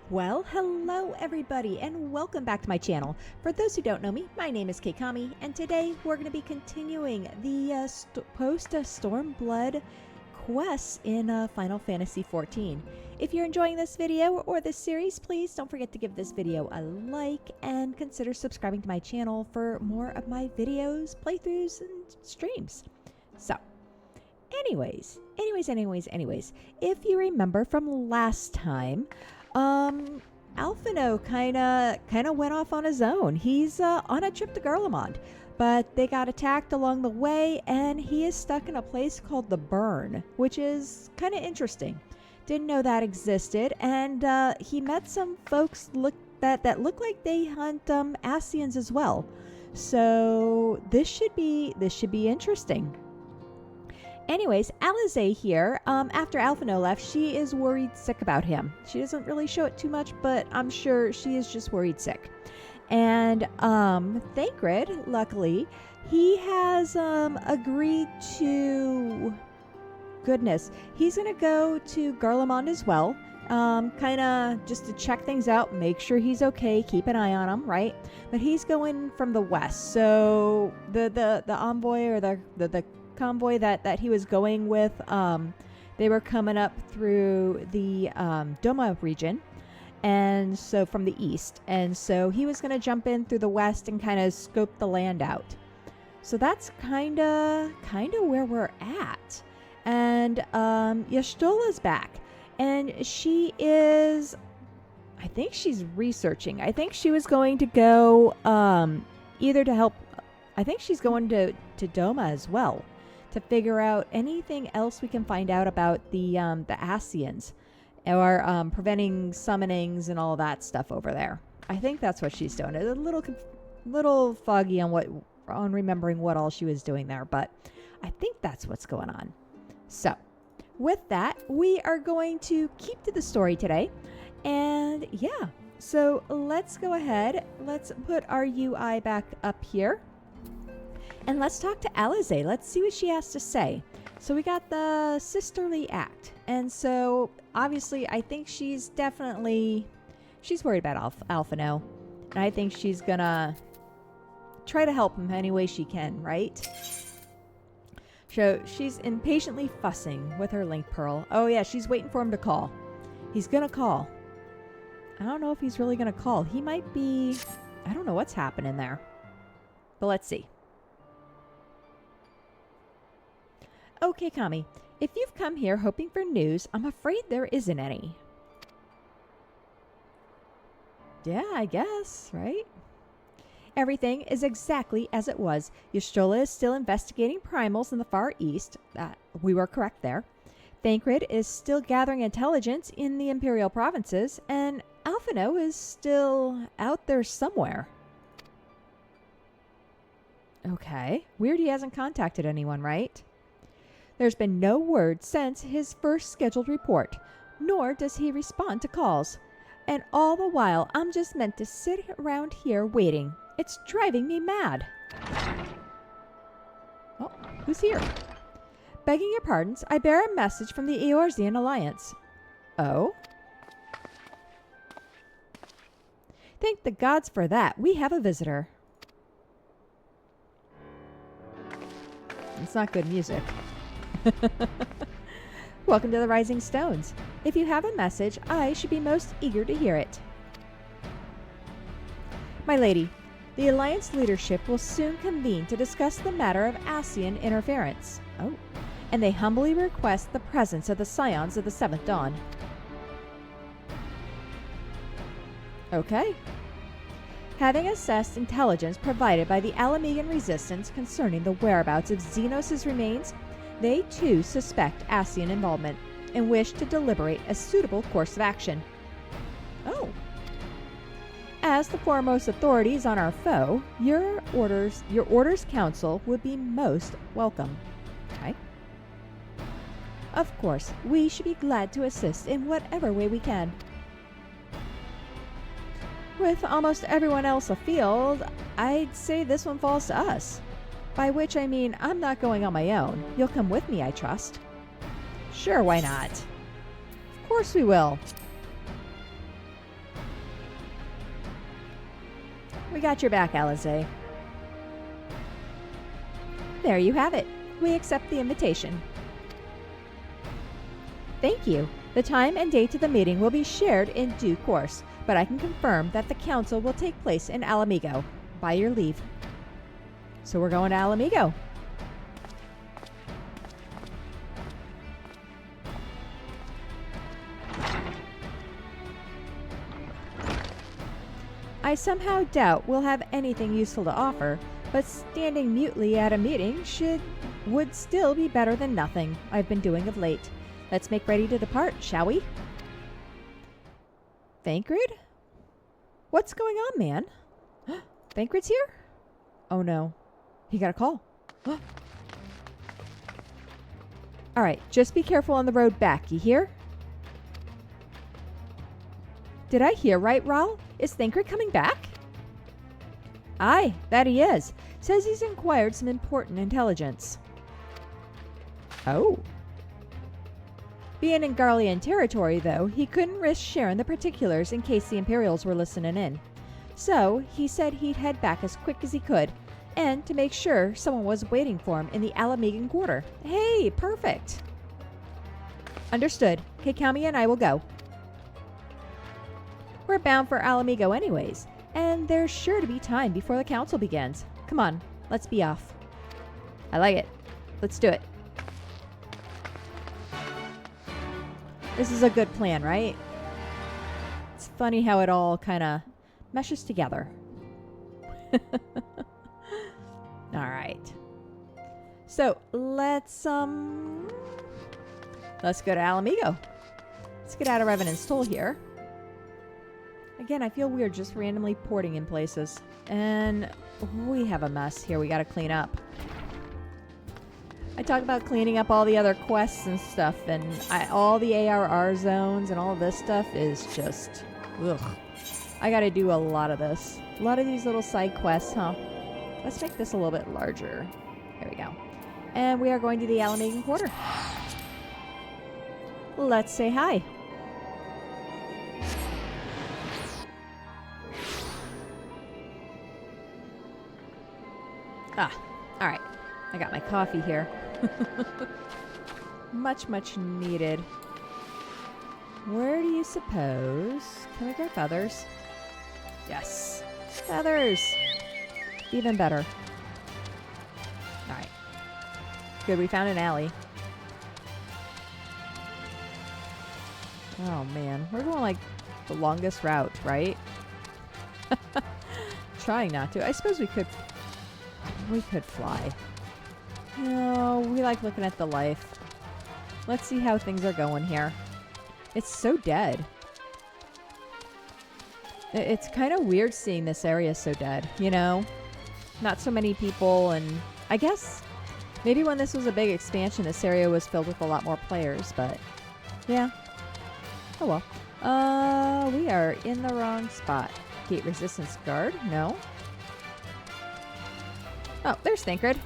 Well, hello everybody and welcome back to my channel. For those who don't know me, my name is Keikami and today we're going to be continuing the post-Stormblood quests in Final Fantasy XIV. If you're enjoying this video or this series, please don't forget to give this video a like and consider subscribing to my channel for more of my videos, playthroughs, and streams. So, anyways, if you remember from last time, Alphino kind of went off on his own. He's on a trip to Garlean, but they got attacked along the way, and he is stuck in a place called the Burn, which is kind of interesting. Didn't know that existed, and he met some folks that look like they hunt Ascians as well. So this should be interesting. Anyways, Alize here, after Alphino left, she is worried sick about him. She doesn't really show it too much, but I'm sure she is just worried sick. And Thancred, luckily, he has agreed to... Goodness, he's going to go to Garlean as well, kind of just to check things out, make sure he's okay, keep an eye on him, right? But he's going from the west, so the envoy or the convoy that he was going with, they were coming up through the Doma region, and so from the east, and so he was going to jump in through the west and kind of scope the land out. So that's kind of where we're at. And Y'shtola's back, and she is, I think she's researching. I think she was going to go either to help, I think she's going to Doma as well, to figure out anything else we can find out about the Ascians, or preventing summonings and all that stuff over there. I think that's what she's doing. It's a little foggy on remembering what all she was doing there, but I think that's what's going on. So, with that, we are going to keep to the story today, and yeah, so let's go ahead. Let's put our UI back up here. And let's talk to Alize. Let's see what she has to say. So we got the sisterly act. And so, obviously, I think she's worried about Alphino. And I think she's gonna try to help him any way she can, right? So she's impatiently fussing with her link pearl. Oh yeah, she's waiting for him to call. He's gonna call. I don't know if he's really gonna call. He might be... I don't know what's happening there. But let's see. Okay, Kami, if you've come here hoping for news, I'm afraid there isn't any. Yeah, I guess, right? Everything is exactly as it was. Y'shtola is still investigating primals in the Far East. We were correct there. Thancred is still gathering intelligence in the Imperial provinces, and Alphino is still out there somewhere. Okay. Weird he hasn't contacted anyone, right? There's been no word since his first scheduled report, nor does he respond to calls. And all the while, I'm just meant to sit around here waiting. It's driving me mad. Oh, who's here? Begging your pardons, I bear a message from the Eorzian Alliance. Oh? Thank the gods for that. We have a visitor. It's not good music. Welcome to the Rising Stones. If you have a message, I should be most eager to hear it. My lady, the Alliance leadership will soon convene to discuss the matter of Ascian interference. Oh. And they humbly request the presence of the Scions of the Seventh Dawn. Okay. Having assessed intelligence provided by the Alamegan Resistance concerning the whereabouts of Xenos' remains, they too suspect Ascian involvement and wish to deliberate a suitable course of action. Oh. As the foremost authorities on our foe, your orders council would be most welcome. Okay. Of course, we should be glad to assist in whatever way we can. With almost everyone else afield, I'd say this one falls to us. By which I mean, I'm not going on my own. You'll come with me, I trust. Sure, why not? Of course we will. We got your back, Alize. There you have it. We accept the invitation. Thank you. The time and date of the meeting will be shared in due course, but I can confirm that the council will take place in Alamigo. By your leave. So we're going to Alamigo. I somehow doubt we'll have anything useful to offer, but standing mutely at a meeting would still be better than nothing I've been doing of late. Let's make ready to depart, shall we? Thancred? What's going on, man? Thancred's here? Oh no. He got a call. Alright, just be careful on the road back, you hear? Did I hear right, Ral? Is Thancred coming back? Aye, that he is. Says he's inquired some important intelligence. Oh. Being in Garlean territory, though, he couldn't risk sharing the particulars in case the Imperials were listening in. So, he said he'd head back as quick as he could, and to make sure someone was waiting for him in the Alamigan Quarter. Hey, perfect! Understood. Keikami and I will go. We're bound for Alamigo anyways, and there's sure to be time before the council begins. Come on, let's be off. I like it. Let's do it. This is a good plan, right? It's funny how it all kind of meshes together. Alright. So, let's go to Alamigo. Let's get out of Revenant's Toll here. Again, I feel weird just randomly porting in places. And we have a mess here we gotta clean up. I talk about cleaning up all the other quests and stuff, and all the ARR zones and all this stuff is just... ugh. I gotta do a lot of this. A lot of these little side quests, huh? Let's make this a little bit larger. There we go. And we are going to the Alamigan Quarter. Let's say hi. Alright. I got my coffee here. Much, much needed. Where do you suppose? Can we grab feathers? Yes. Feathers! Even better. Alright. Good, we found an alley. Oh man, we're going like the longest route, right? Trying not to. I suppose we could fly. No, we like looking at the life. Let's see how things are going here. It's so dead. It's kind of weird seeing this area so dead, you know? Not so many people, and I guess maybe when this was a big expansion, this area was filled with a lot more players, but yeah. Oh well. We are in the wrong spot. Gate resistance guard? No. Oh, there's Thancred.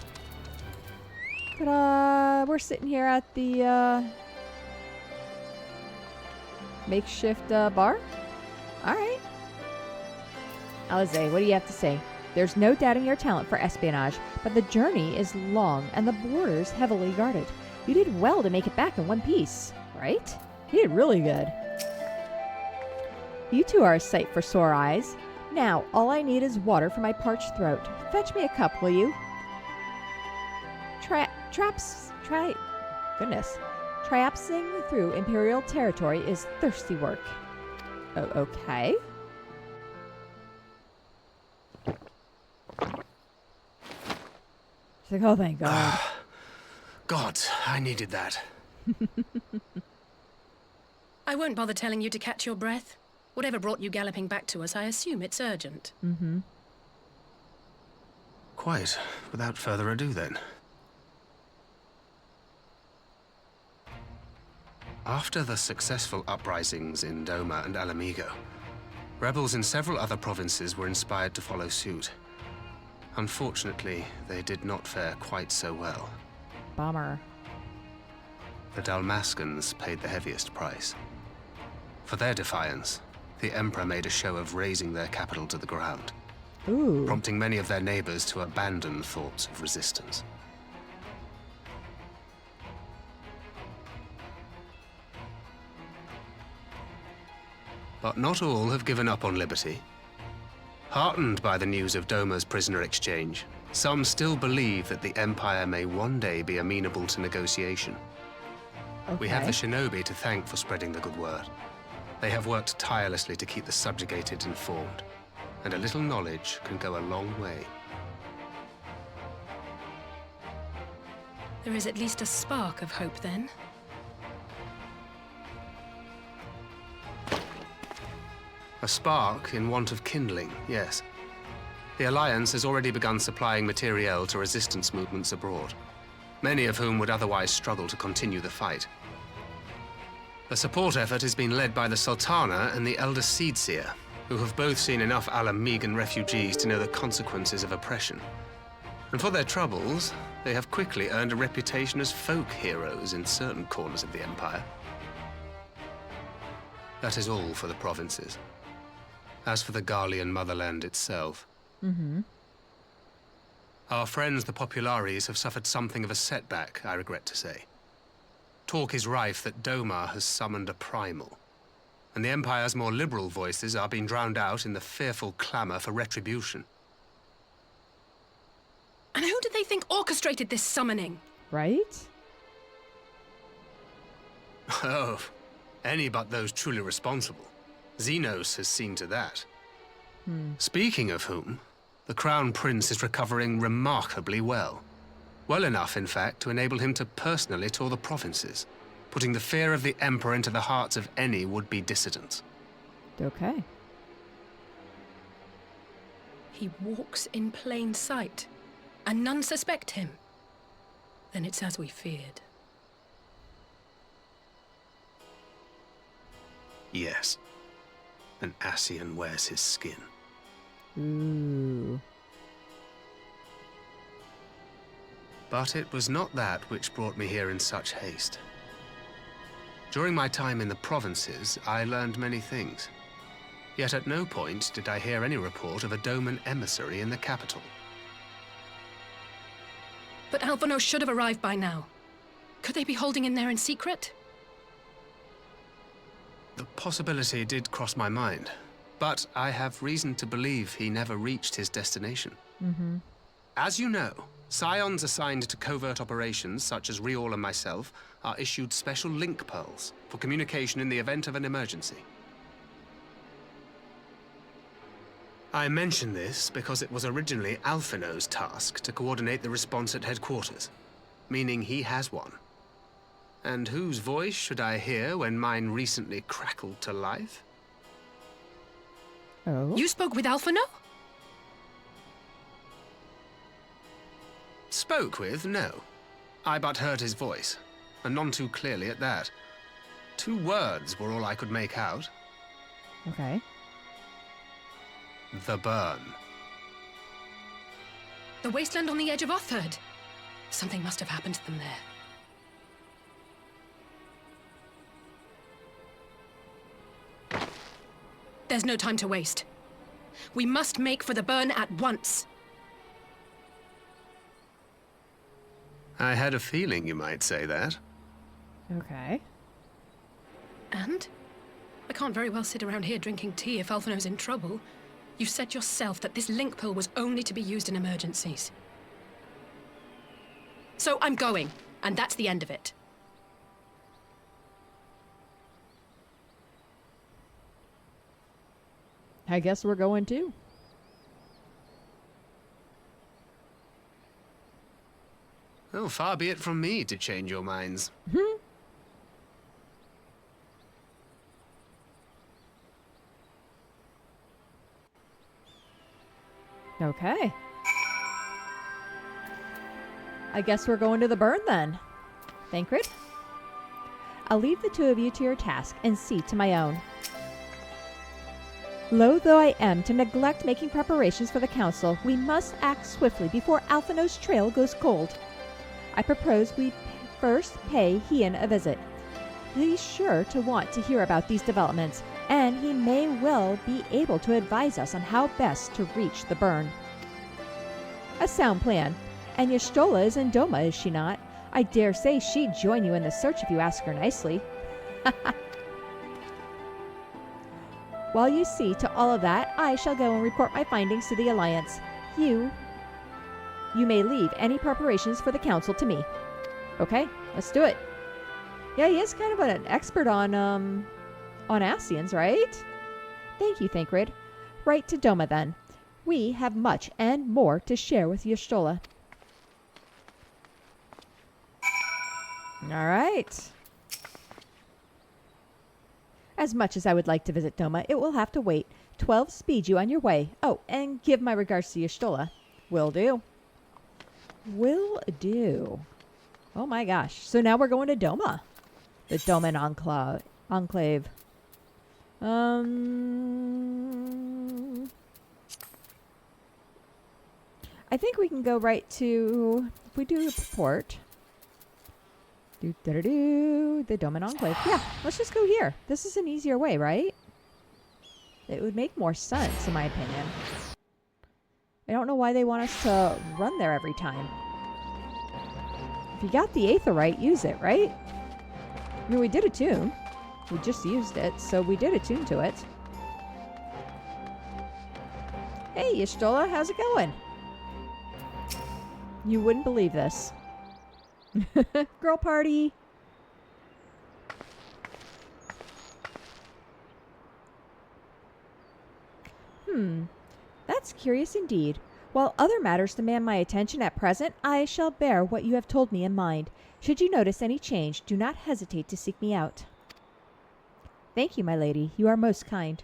But, we're sitting here at the, makeshift, bar? Alright. Alize, what do you have to say? There's no doubting your talent for espionage, but the journey is long and the borders heavily guarded. You did well to make it back in one piece, right? You did really good. You two are a sight for sore eyes. Now, all I need is water for my parched throat. Fetch me a cup, will you? Traipsing through Imperial territory is thirsty work. Oh, okay. She's like, oh, thank God. God, I needed that. I won't bother telling you to catch your breath. Whatever brought you galloping back to us, I assume it's urgent. Mm-hmm. Quite. Without further ado, then. After the successful uprisings in Doma and Alamigo, rebels in several other provinces were inspired to follow suit. Unfortunately, they did not fare quite so well. Bummer. The Dalmascans paid the heaviest price. For their defiance, the Emperor made a show of razing their capital to the ground. Ooh. prompting many of their neighbors to abandon thoughts of resistance. But not all have given up on liberty. Heartened by the news of Doma's prisoner exchange, some still believe that the Empire may one day be amenable to negotiation. Okay. We have the shinobi to thank for spreading the good word. They have worked tirelessly to keep the subjugated informed, and a little knowledge can go a long way. There is at least a spark of hope, then. A spark in want of kindling, yes. The Alliance has already begun supplying materiel to resistance movements abroad, many of whom would otherwise struggle to continue the fight. The support effort has been led by the Sultana and the Elder Seedseer, who have both seen enough Alamegan refugees to know the consequences of oppression. And for their troubles, they have quickly earned a reputation as folk heroes in certain corners of the Empire. That is all for the provinces. As for the Garlean motherland itself, our friends the Populares have suffered something of a setback, I regret to say. Talk is rife that Doma has summoned a primal, and the Empire's more liberal voices are being drowned out in the fearful clamor for retribution. And who do they think orchestrated this summoning? Right? Oh, any but those truly responsible. Xenos has seen to that. Speaking of whom, the Crown Prince is recovering remarkably well. Well enough, in fact, to enable him to personally tour the provinces, putting the fear of the Emperor into the hearts of any would-be dissidents. Okay. He walks in plain sight, and none suspect him. Then it's as we feared. Yes. An Ascian wears his skin. Ooh. But it was not that which brought me here in such haste. During my time in the provinces, I learned many things. Yet at no point did I hear any report of a Doman emissary in the capital. But Alphonse should have arrived by now. Could they be holding him there in secret? The possibility did cross my mind, but I have reason to believe he never reached his destination. As you know, Scions assigned to covert operations, such as Riol and myself, are issued special link pearls for communication in the event of an emergency. I mention this because it was originally Alphino's task to coordinate the response at headquarters, meaning he has one. And whose voice should I hear when mine recently crackled to life? Oh. You spoke with Alphino? Spoke with? No. I but heard his voice, and none too clearly at that. 2 words were all I could make out. Okay. The burn. The wasteland on the edge of Otherd. Something must have happened to them there. There's no time to waste. We must make for the burn at once. I had a feeling you might say that. Okay. And? I can't very well sit around here drinking tea if Alphino's in trouble. You said yourself that this link pill was only to be used in emergencies. So I'm going, and that's the end of it. I guess we're going too. Oh, far be it from me to change your minds. Okay. I guess we're going to the burn then. Thancred? I'll leave the 2 of you to your task and see to my own. Loath though I am to neglect making preparations for the council, we must act swiftly before Alphino's trail goes cold. I propose we first pay Hien a visit. He's sure to want to hear about these developments, and he may well will be able to advise us on how best to reach the burn. A sound plan. And Y'shtola is in Doma, is she not? I dare say she'd join you in the search if you ask her nicely. While you see to all of that, I shall go and report my findings to the Alliance. You may leave any preparations for the Council to me. Okay, let's do it. Yeah, he is kind of an expert on Ascians, right? Thank you, Thancred. Right to Doma, then. We have much and more to share with Y'shtola. All right. As much as I would like to visit Doma, it will have to wait. 12 speed you on your way. Oh, and give my regards to Y'shtola. Will do. Will do. Oh my gosh. So now we're going to Doma. The Doman Enclave. I think we can go right to, if we do a port. The Doman Enclave. Yeah, let's just go here. This is an easier way, right? It would make more sense, in my opinion. I don't know why they want us to run there every time. If you got the Aetherite, use it, right? I mean, we did attune. We just used it, so we did attune to it. Hey, Y'shtola, how's it going? You wouldn't believe this. Girl party. That's curious indeed. While other matters demand my attention at present, I shall bear what you have told me in mind. Should you notice any change, do not hesitate to seek me out. Thank you, my lady. You are most kind.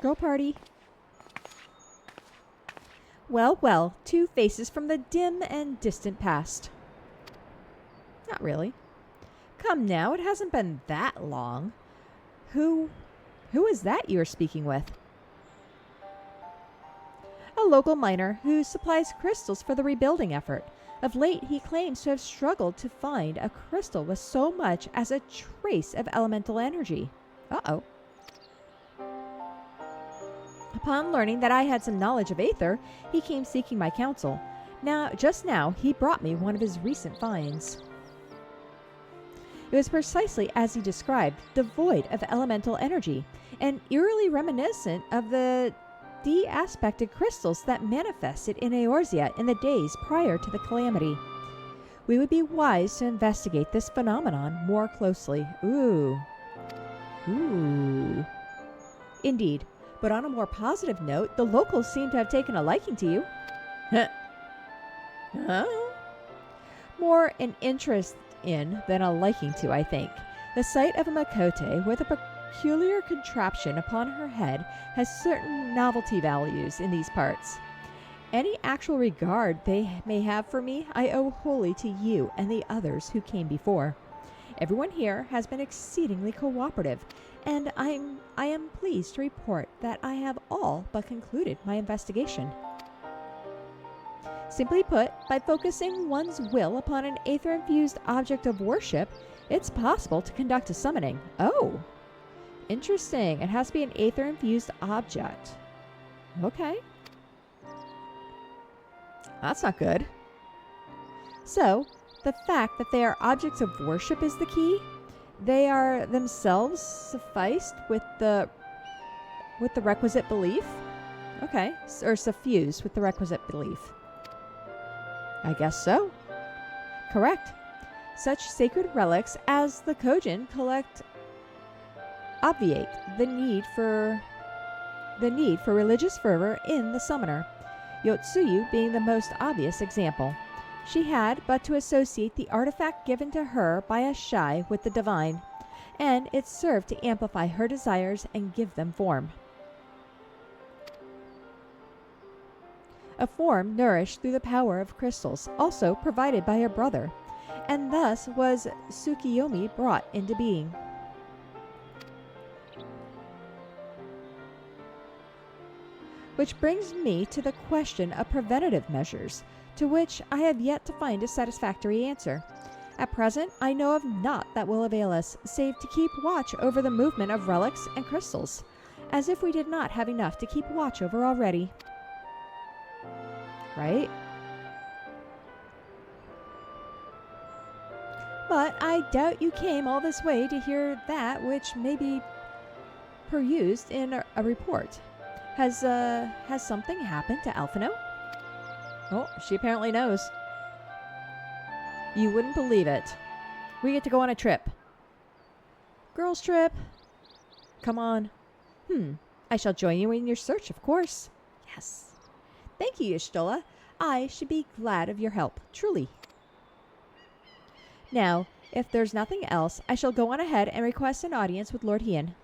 Girl party. Well, well, two faces from the dim and distant past. Not really. Come now, it hasn't been that long. Who is that you are speaking with? A local miner who supplies crystals for the rebuilding effort. Of late, he claims to have struggled to find a crystal with so much as a trace of elemental energy. Uh-oh. Upon learning that I had some knowledge of Aether, he came seeking my counsel. Just now, he brought me one of his recent finds. It was precisely as he described, devoid of elemental energy, and eerily reminiscent of the de-aspected crystals that manifested in Eorzea in the days prior to the calamity. We would be wise to investigate this phenomenon more closely. Ooh. Indeed. But on a more positive note, the locals seem to have taken a liking to you. Huh? More an interest in than a liking to, I think. The sight of a Makote with a peculiar contraption upon her head has certain novelty values in these parts. Any actual regard they may have for me, I owe wholly to you and the others who came before. Everyone here has been exceedingly cooperative, and I am pleased to report that I have all but concluded my investigation. Simply put, by focusing one's will upon an aether-infused object of worship, it's possible to conduct a summoning. Oh, interesting. It has to be an aether-infused object. Okay. That's not good. So, the fact that they are objects of worship is the key. They are themselves sufficed with the requisite belief. Okay, or suffused with the requisite belief. I guess so. Correct. Such sacred relics as the Kojin collect obviate the need for religious fervor in the summoner, Yotsuyu being the most obvious example. She had but to associate the artifact given to her by a Shai with the divine, and it served to amplify her desires and give them form. A form nourished through the power of crystals, also provided by her brother, and thus was Tsukiyomi brought into being. Which brings me to the question of preventative measures. to which I have yet to find a satisfactory answer. At present, I know of naught that will avail us, save to keep watch over the movement of relics and crystals, as if we did not have enough to keep watch over already. Right? But I doubt you came all this way to hear that which may be perused in a report. Has something happened to Alphino? Oh, she apparently knows. You wouldn't believe it. We get to go on a trip. Girls' trip? Come on. I shall join you in your search, of course. Yes. Thank you, Y'shtola. I should be glad of your help, truly. Now, if there's nothing else, I shall go on ahead and request an audience with Lord Hien.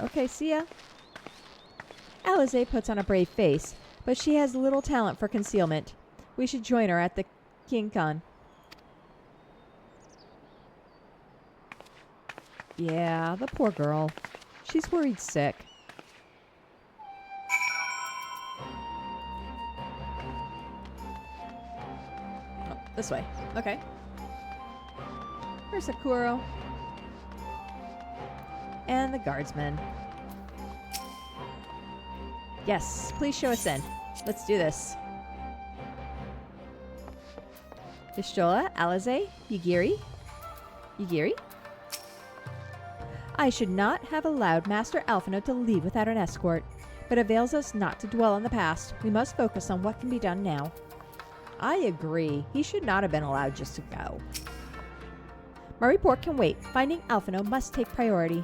Okay, see ya. Alize puts on a brave face, but she has little talent for concealment. We should join her at the King-Con. Yeah, the poor girl. She's worried sick. Oh, this way. Okay. Here's Sakuro. And the guardsmen. Yes, please show us in. Let's do this. Y'shtola, Alize, Yugiri. I should not have allowed Master Alphino to leave without an escort, but it avails us not to dwell on the past. We must focus on what can be done now. I agree. He should not have been allowed just to go. My report can wait. Finding Alphino must take priority.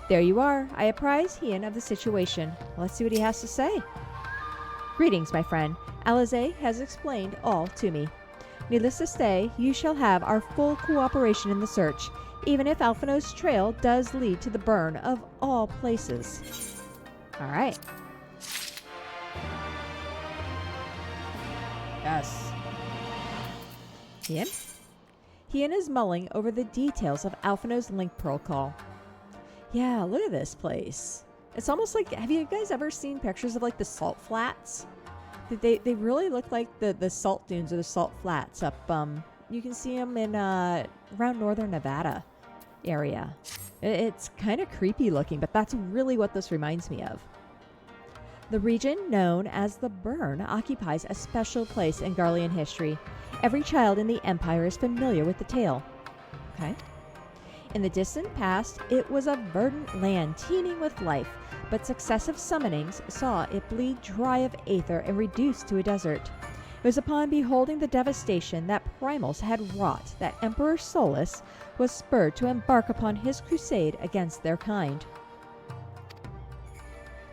There you are. I apprise Hien of the situation. Let's see what he has to say. Greetings, my friend. Alize has explained all to me. Needless to say, you shall have our full cooperation in the search, even if Alphino's trail does lead to the burn of all places. All right. Yes. Hien? Hien is mulling over the details of Alphino's link pearl call. Yeah, look at this place. It's almost like, have you guys ever seen pictures of like the salt flats? They really look like the salt dunes or the salt flats up, you can see them in, around northern Nevada area. It's kind of creepy looking, but that's really what this reminds me of. The region known as the Burn occupies a special place in Garlean history. Every child in the Empire is familiar with the tale. Okay. In the distant past, it was a verdant land teeming with life, but successive summonings saw it bleed dry of aether and reduced to a desert. It was upon beholding the devastation that Primals had wrought that Emperor Solus was spurred to embark upon his crusade against their kind.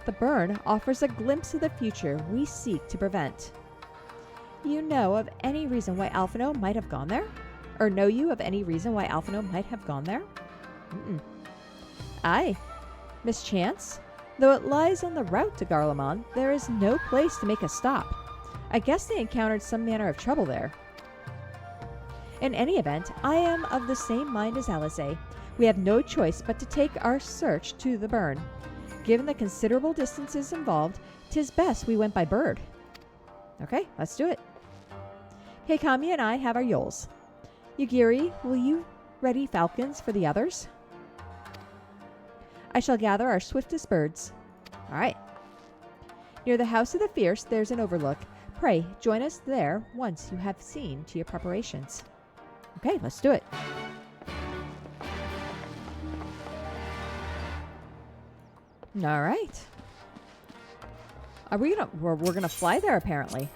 The Burn offers a glimpse of the future we seek to prevent. You know of any reason why Alphino might have gone there? Or know you of any reason why Alphino might have gone there? Aye. Mischance? Though it lies on the route to Garlemald, there is no place to make a stop. I guess they encountered some manner of trouble there. In any event, I am of the same mind as Alize. We have no choice but to take our search to the Burn. Given the considerable distances involved, 'tis best we went by bird. Okay, let's do it. Keikami and I have our yoles. Yugiri, will you ready falcons for the others? I shall gather our swiftest birds. All right. Near the House of the Fierce, there's an overlook. Pray, join us there once you have seen to your preparations. Okay, let's do it. All right. Are we gonna? We're gonna fly there apparently.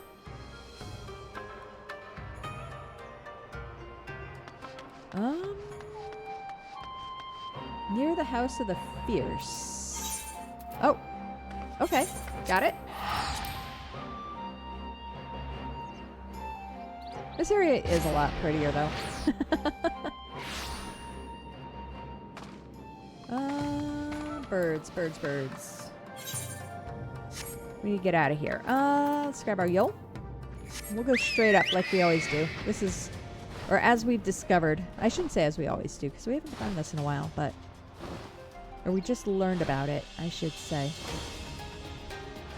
Near the House of the Fierce. Oh, okay, got it. This area is a lot prettier, though. Birds. We need to get out of here. Let's grab our Yule. We'll go straight up like we always do. This is, or as we've discovered. I shouldn't say as we always do, because we haven't done this in a while, but... Or we just learned about it, I should say.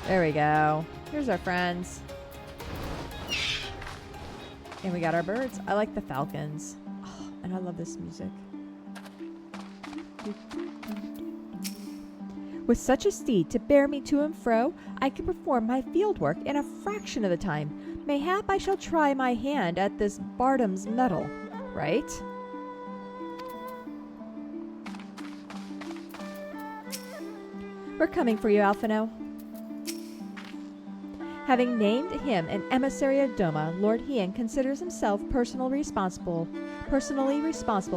There we go. Here's our friends. And we got our birds. I like the falcons. Oh, and I love this music. With such a steed to bear me to and fro, I can perform my field work in a fraction of the time. Mayhap I shall try my hand at this Bardam's metal, right? We're coming for you, Alphino. Having named him an emissary of Doma, Lord Hien considers himself personally responsible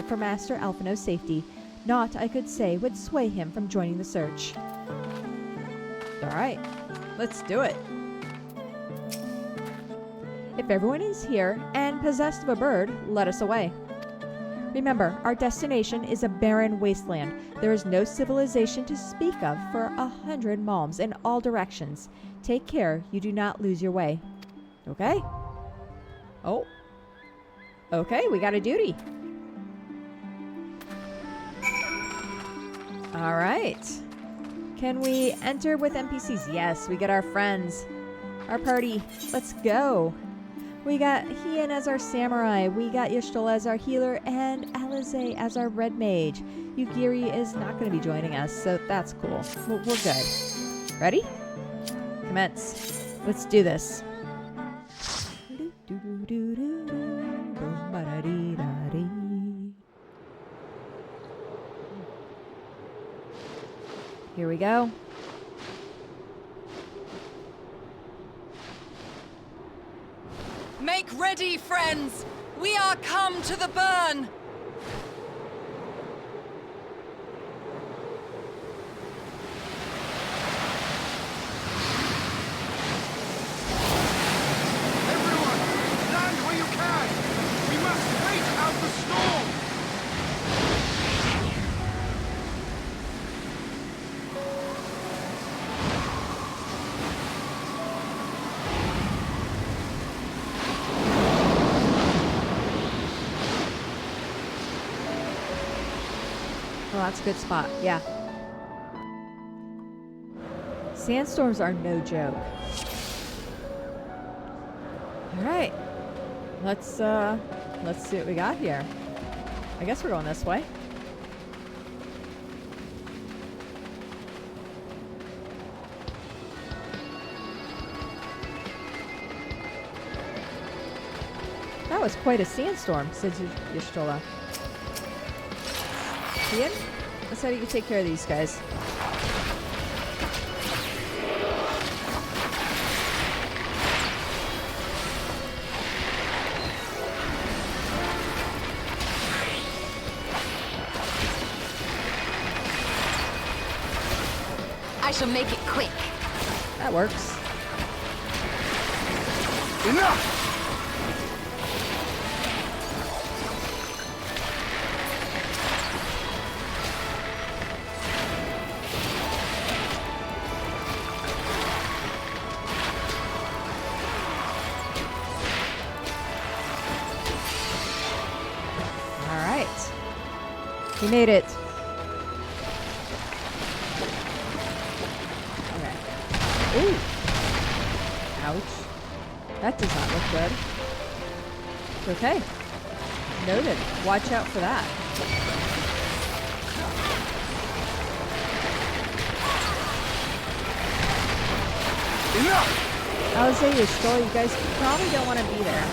for Master Alphino's safety. Naught I could say would sway him from joining the search. Alright, let's do it. If everyone is here and possessed of a bird, let us away. Remember, our destination is a barren wasteland. There is no civilization to speak of for 100 malms in all directions. Take care you do not lose your way. Okay? Oh. Okay, we got a duty. Alright. Can we enter with NPCs? Yes, we get our friends. Our party. Let's go. We got Hien as our samurai, we got Y'shtola as our healer, and Alize as our red mage. Yugiri is not going to be joining us, so that's cool. We're good. Ready? Commence. Let's do this. Here we go. Make ready, friends! We are come to the burn! Everyone, land where you can! We must wait out the storm! Oh, that's a good spot. Yeah. Sandstorms are no joke. All right. Let's see what we got here. I guess we're going this way. That was quite a sandstorm, said Y'shtola. Hien, let's how you can take care of these guys. I shall make it quick. That works. Enough! We made it. Okay. Ooh. Ouch. That does not look good. Okay. Noted. Watch out for that. Enough! I would say Y'shtola, you guys probably don't want to be there.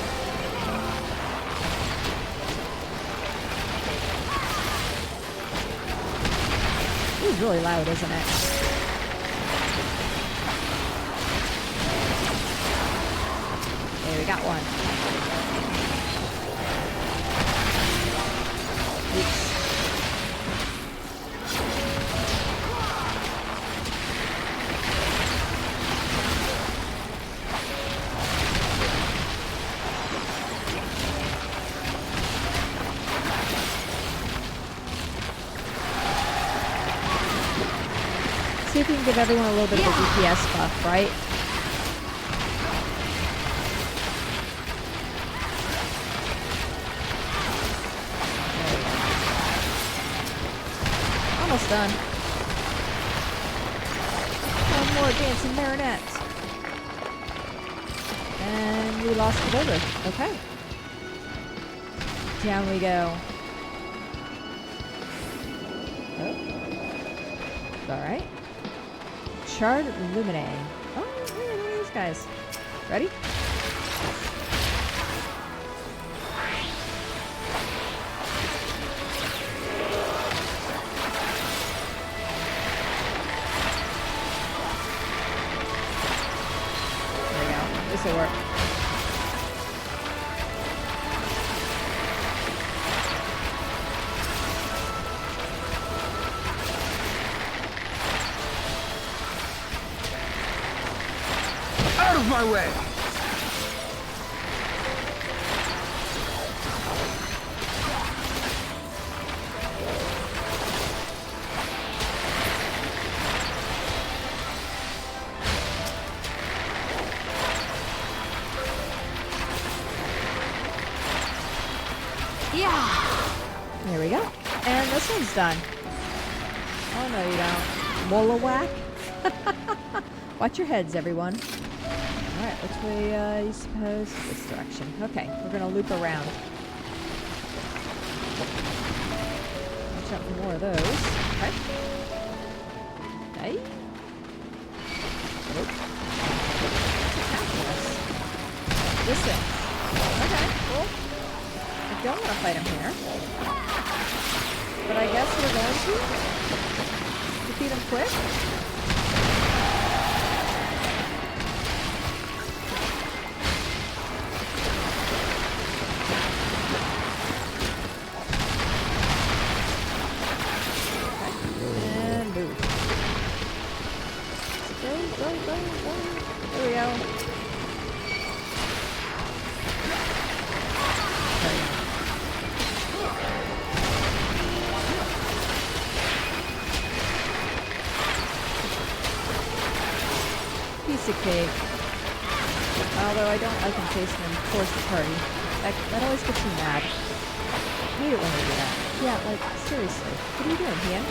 This is really loud, isn't it? Okay, we got one. Oops. See if we can give everyone a little bit of a DPS buff, right? Almost done. more dancing marionettes. And we lost the boulder. Okay. Down we go. Oh. Alright. Charred Lumine. Oh, hey, look at these guys. Ready? There we go. This will work. Out of my way! Yeah. There we go. And this one's done. Oh, no, you don't. Mola whack. Watch your heads, everyone. Alright, which way you suppose? This direction. Okay, we're going to loop around. Watch out for more of those. Okay. Hey. Nope. What's attacking us? This thing. Okay, cool. I don't want to fight him here. But I guess we're going to defeat him quick. And move. Go, go, go, go. There we go. There we go. Piece of cake. Although I don't like him chasing him towards the party. That always gets me mad. I hate it when they do that. Yeah, like, seriously. What are you doing, Hien?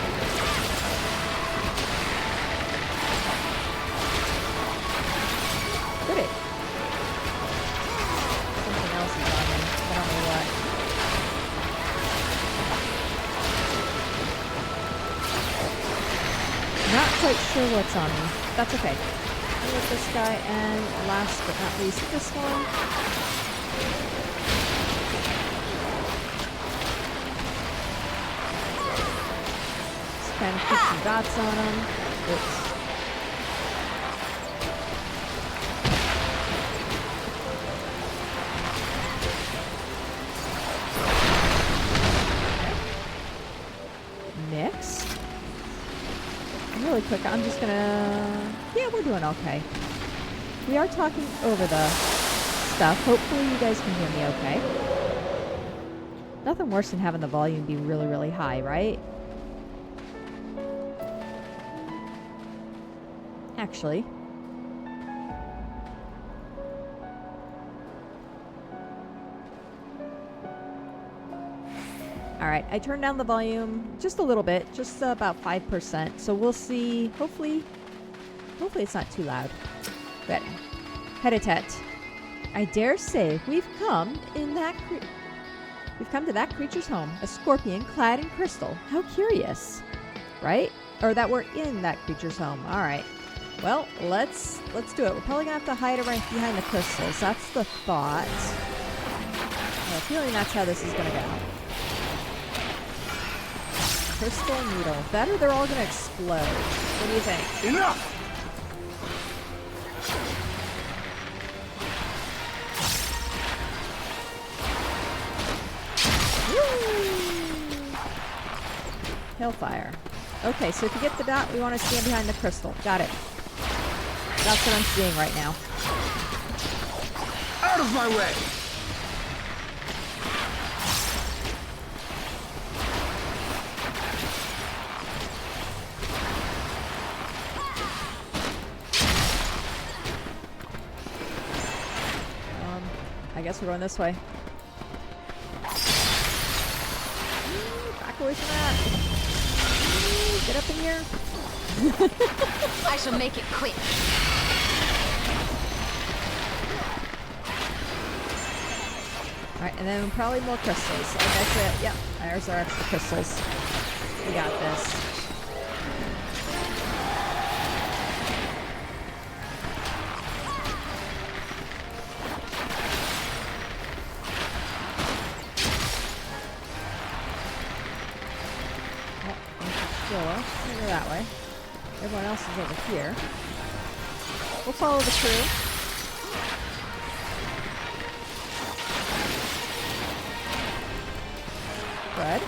Quit it. Something else is on me. I don't know what. Not quite sure what's on me. That's okay. With this guy, and last but not least, this one. Just kind of keep some dots on him. Oops. Okay. Next. Really quick, I'm just gonna... Yeah, we're doing okay. We are talking over the stuff. Hopefully you guys can hear me okay. Nothing worse than having the volume be really, really high, right? Actually. Alright, I turned down the volume just a little bit, just about 5%. So we'll see. Hopefully it's not too loud. But, Heditet, I dare say we've come to that creature's home, a scorpion clad in crystal. How curious, right? Or that we're in that creature's home. All right. Well, let's do it. We're probably gonna have to hide right behind the crystals. That's the thought. I have a feeling that's how this is gonna go. Crystal needle. Better they're all gonna explode. What do you think? Enough! Hellfire. Okay, so if you get the dot, we want to stand behind the crystal. Got it. That's what I'm seeing right now. Out of my way! I guess we're going this way. Back away from that. Get up in here. I shall make it quick. Alright, and then probably more crystals. Like I said, yep, there's our extra crystals. We got this. Over that way. Everyone else is over here. We'll follow the crew. Good.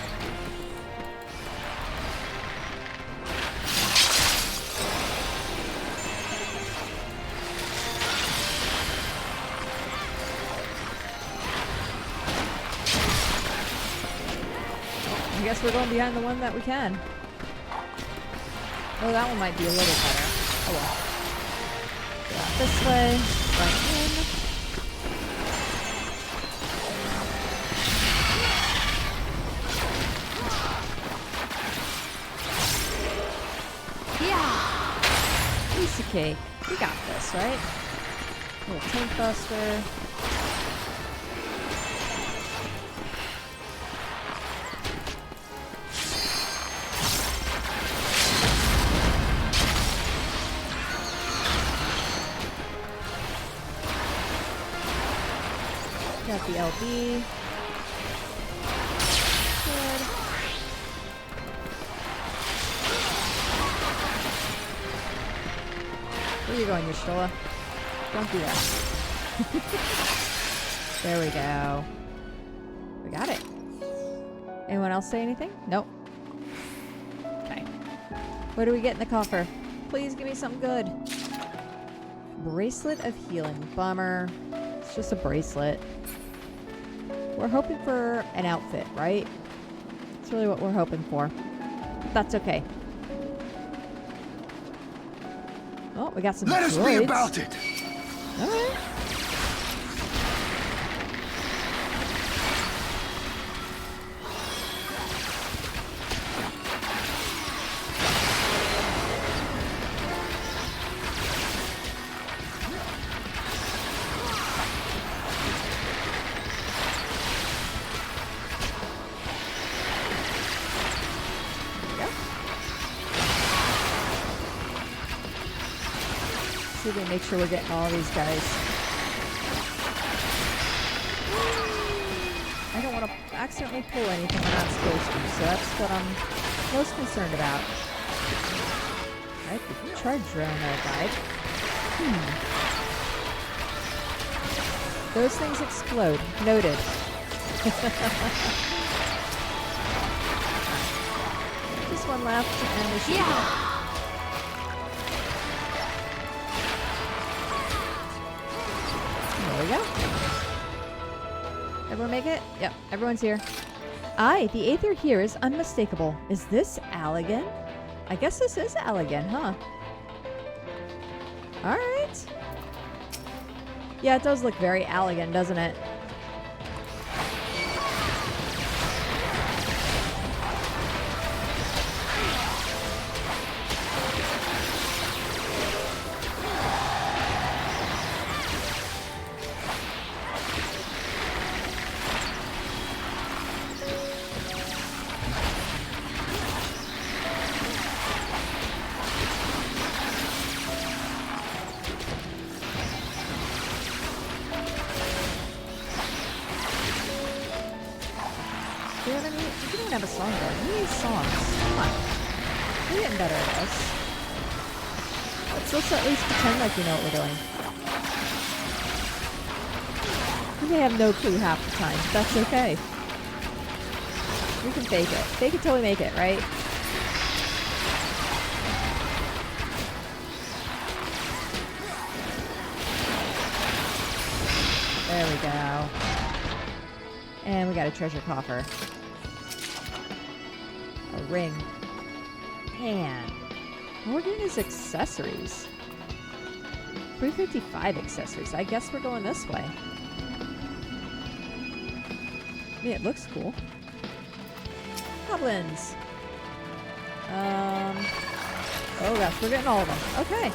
I guess we're going behind the one that we can. Oh, that one might be a little better. Oh well. Go out this way. Right in. Yeah. Piece of cake. We got this, right? Little tank buster. Got the LB. Good. Where are you going, Yashtola? Don't do that. There we go. We got it. Anyone else say anything? Nope. Okay. What do we get in the coffer? Please give me something good. Bracelet of healing. Bummer. It's just a bracelet. We're hoping for an outfit, right? That's really what we're hoping for. But that's okay. Oh, we got some Let us be droids. about it! Alright. See if we make sure we're getting all these guys. I don't want to accidentally pull anything I'm not supposed to, so that's what I'm most concerned about. Alright, the charge drone died. Those things explode. Noted. Just one left, and we should be good. There we go. Everyone make it? Yep, everyone's here. Aye, the Aether here is unmistakable. Is this Allagan? I guess this is Allagan, huh? Alright. Yeah, it does look very Allagan, doesn't it? You know what I mean? We don't have a song going. We need songs. Come on. We're getting better at this. Let's at least pretend like we know what we're doing. We may have no clue half the time. That's okay. We can fake it. Fake it till we make it, right? There we go. And we got a treasure coffer. A ring. Man. All we're getting is accessories. 355 accessories. I guess we're going this way. I mean, it looks cool. Goblins. Oh gosh, we're getting all of them. Okay.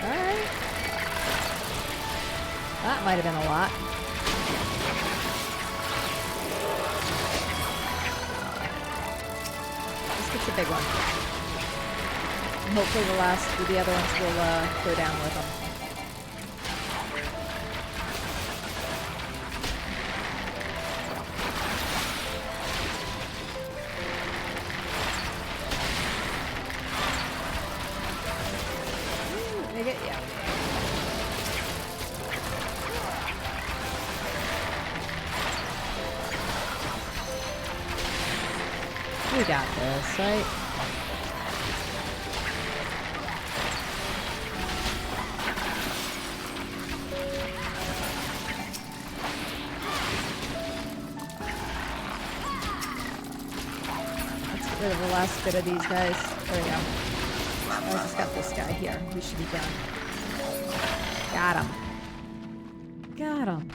Alright. That might have been a lot. Let's get the big one. And hopefully the other ones will go down with them. Yeah. We got this, right? Let's get rid of the last bit of these guys. There we go. I just got this guy here. We should be done. Got him. Got him.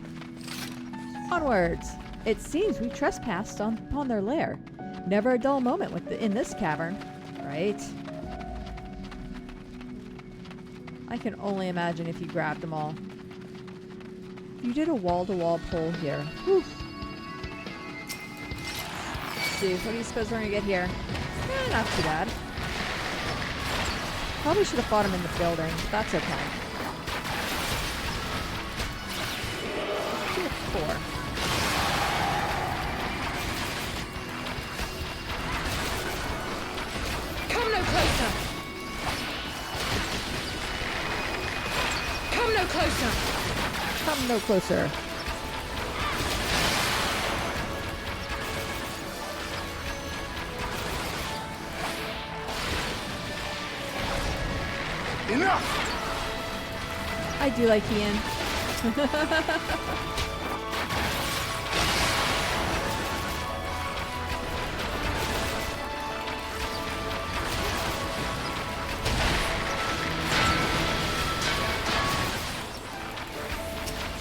Onwards. It seems we trespassed upon their lair. Never a dull moment in this cavern, right? I can only imagine if you grabbed them all. You did a wall-to-wall pull here. Whew. Let's see, what do you suppose we're gonna get here? Not too bad. Probably should have fought him in the building, but that's okay. Let's do a 4. Come no closer! Come no closer! Come no closer. Enough! I do like Hien.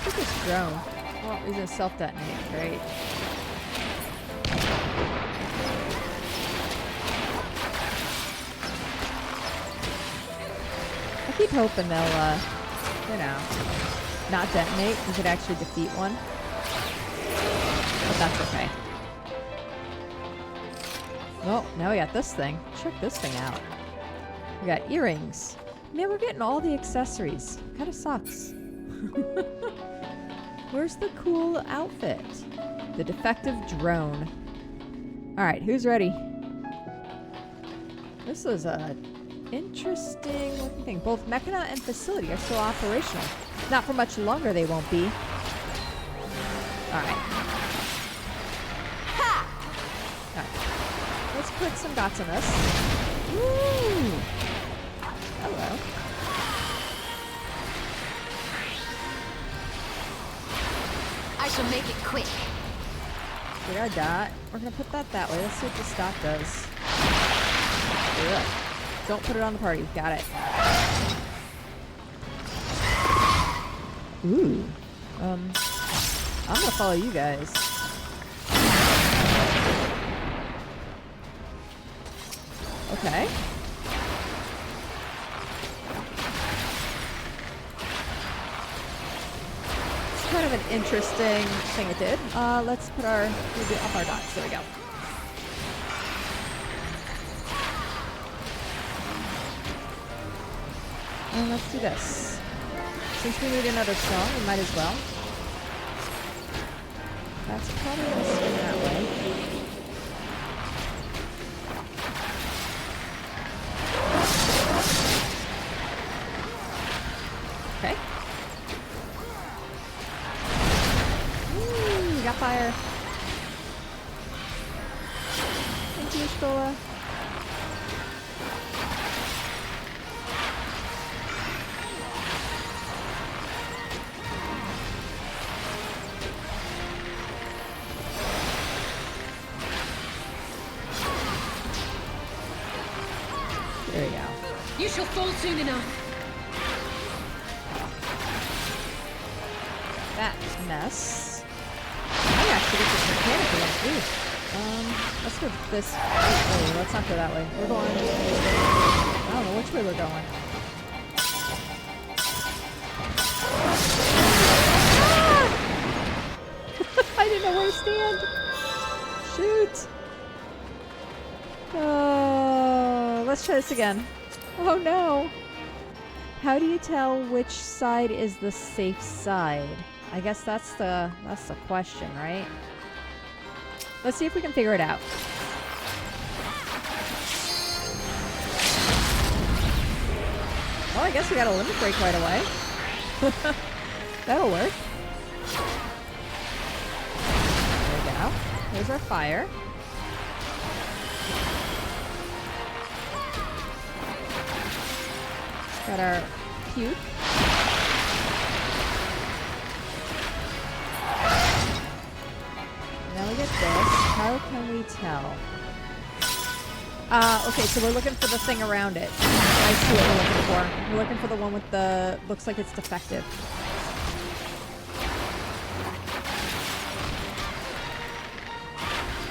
Look at this drone. Well, he's gonna self-detonate, great. I keep hoping they'll, you know, not detonate. We could actually defeat one. But that's okay. Oh, now we got this thing. Check this thing out. We got earrings. Man, we're getting all the accessories. Kinda sucks. Where's the cool outfit? The defective drone. Alright, who's ready? This is a interesting looking thing. Both Mechana and facility are still operational. Not for much longer they won't be. Alright. Alright. Let's put some dots on this. Woo! Hello. I shall make it quick. We got a dot. We're gonna put that that way. Let's see what this dot does. Ugh. Don't put it on the party. Got it. Ooh. I'm gonna follow you guys. Okay. It's kind of an interesting thing it did. Let's put our, we'll do up our dots. There we go. And let's do this. Since we need another song, we might as well. That's probably going to spin that way. Okay. Ooh, we got fire. Thank you, Stola. There we go. You shall fall soon enough. That mess. I actually get this mechanic again, too. Let's go this way. Oh, let's not go that way. We're going... I don't know which way we're going. Ah! I didn't know where to stand. Shoot. Oh, let's try this again. Oh no. How do you tell which side is the safe side? I guess that's the question, right? Let's see if we can figure it out. Well, I guess we got a limit break right away. That'll work. There we go. There's our fire. Got our puke. Now we get this. How can we tell? Okay, so we're looking for the thing around it. I see what we're looking for. We're looking for the one with the... looks like it's defective.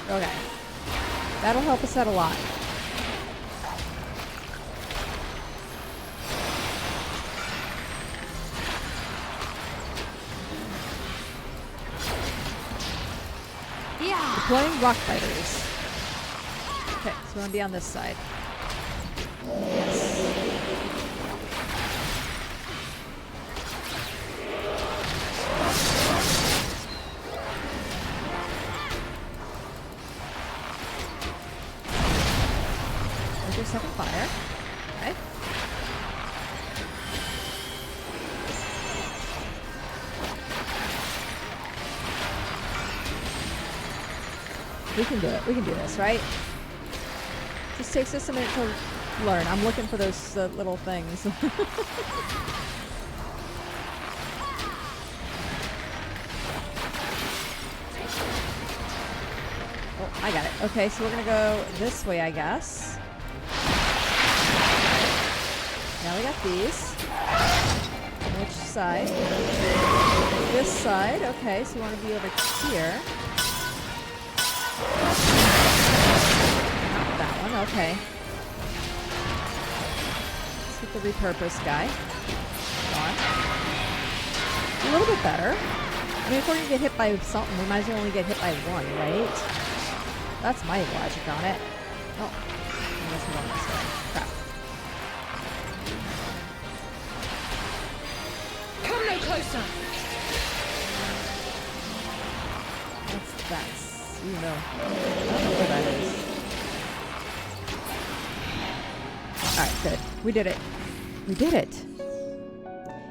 Okay. That'll help us out a lot. Deploying rock fighters. Okay, so we want to be on this side. Yes. There's your second fire. Okay. We can do it. We can do this, right? Just takes us a minute to learn. I'm looking for those little things. Oh, I got it. Okay, so we're going to go this way, I guess. Now we got these. Which side? This side. Okay, so we want to be over here. Not that one, okay. Let's get the repurposed guy. On. A little bit better. I mean, if we're gonna get hit by something, we might as well only get hit by one, right? That's my logic on it. Oh, I guess we're going this way. Crap. Come no closer! That's you know. I don't know where that is. Alright, good. We did it. We did it.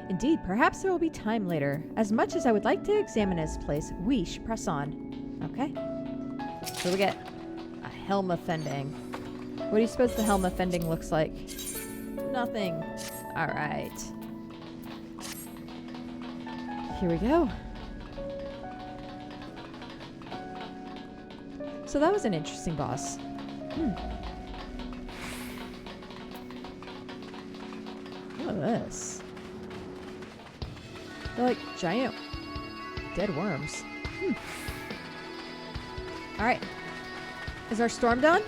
Indeed, perhaps there will be time later. As much as I would like to examine his place, we should press on. Okay. So we get a helm offending. What do you suppose the helm offending looks like? Nothing. Alright. Here we go. So that was an interesting boss. Look at this. They're like giant dead worms. Alright. Is our storm done?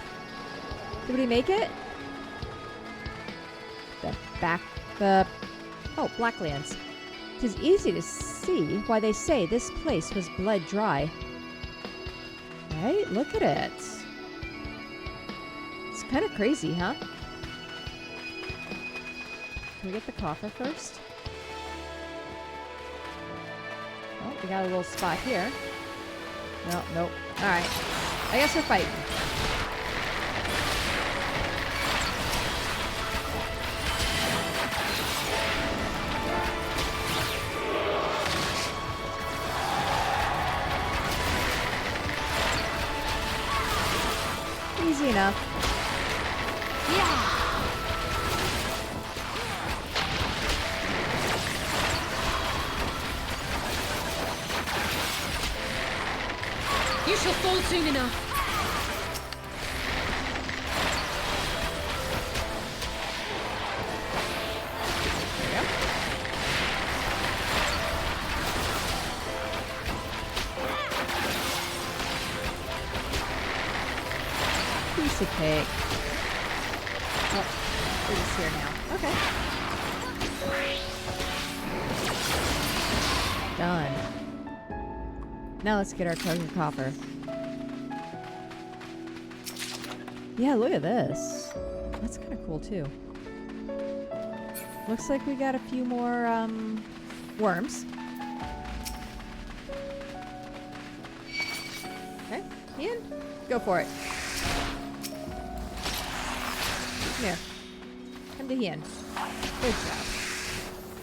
Did we make it? Oh, Blacklands. 'Tis easy to see why they say this place was blood dry. Right? Look at it. It's kind of crazy, huh? Can we get the coffer first? Oh, we got a little spot here. No, nope. Alright. I guess we're fighting. Easy enough. Yeah. You shall fall soon enough. There we go. take. Oh, we're just here now. Okay. Done. Now let's get our treasure coffer. Yeah, look at this. That's kind of cool too. Looks like we got a few more worms. Okay, Hien, go for it. Come here. Come to Hien. Good job.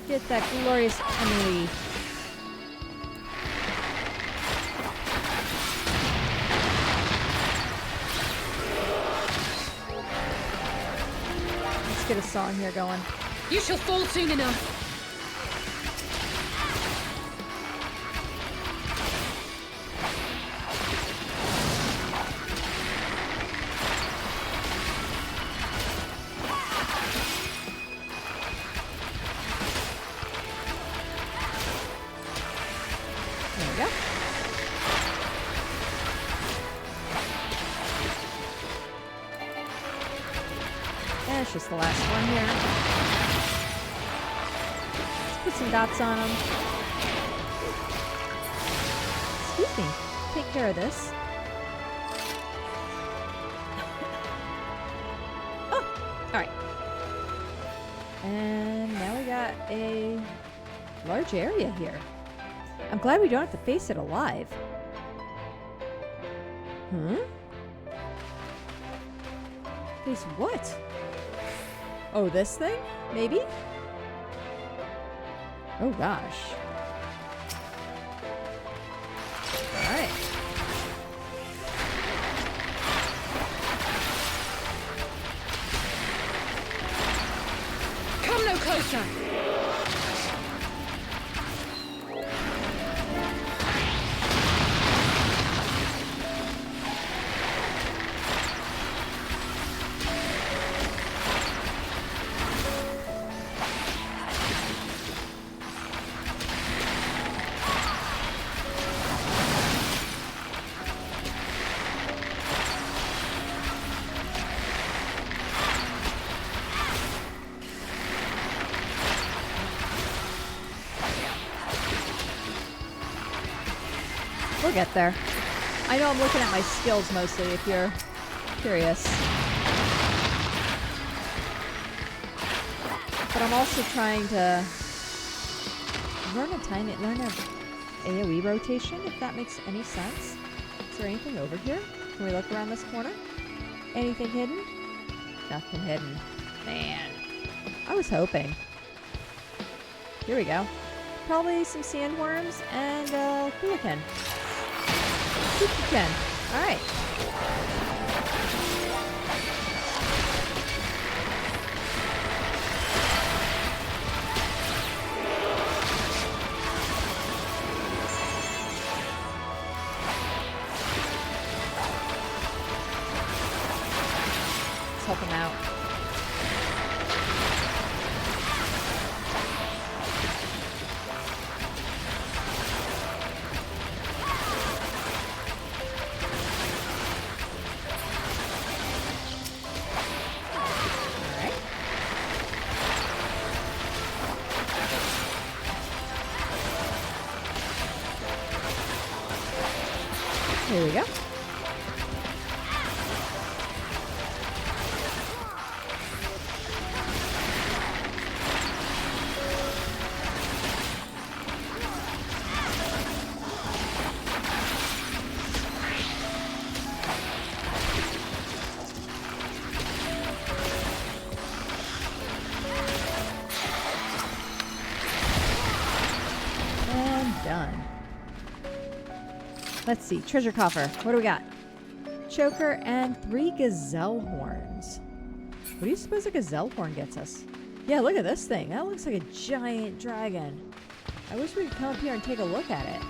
Get that glorious Emily. Let's get a song here going. You shall fall soon enough. There we go. And it's just the last one here. Let's put some dots on them. Excuse me. Take care of this. Oh! Alright. And now we got a large area here. I'm glad we don't have to face it alive. Hmm? Face what? Oh, this thing? Maybe? Oh gosh. Alright. Come no closer. We'll get there. I know I'm looking at my skills mostly, if you're curious. But I'm also trying to learn a AoE rotation, if that makes any sense. Is there anything over here? Can we look around this corner? Anything hidden? Nothing hidden. Man. I was hoping. Here we go. Probably some sandworms and pelican. Pelican. Alright. Let's help him out. Here we go. And done. Let's see. Treasure coffer. What do we got? Choker and 3 gazelle horns. What do you suppose a gazelle horn gets us? Yeah, look at this thing. That looks like a giant dragon. I wish we could come up here and take a look at it.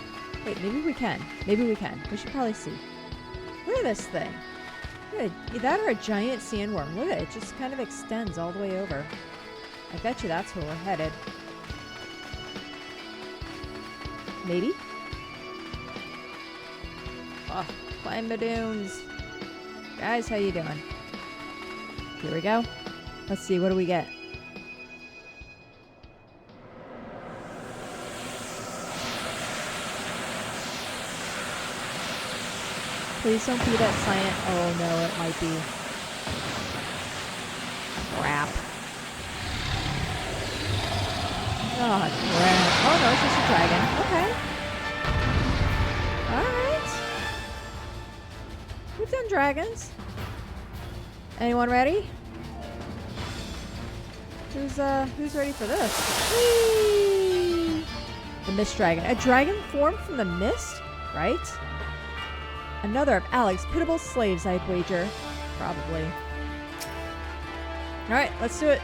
Wait, maybe we can. Maybe we can. We should probably see. Look at this thing. Look at that, or a giant sandworm. Look at it. It just kind of extends all the way over. I bet you that's where we're headed. Maybe? Oh, climb the dunes. Guys, how you doing? Here we go. Let's see, what do we get? Please don't be that silent. Oh no, it might be. Crap. Oh crap. Oh no, it's just a dragon. Okay. Alright. We've done dragons. Anyone ready? Who's ready for this? Whee! The mist dragon. A dragon formed from the mist? Right? Another of Alec's pitiable slaves, I'd wager. Probably. Alright, let's do it.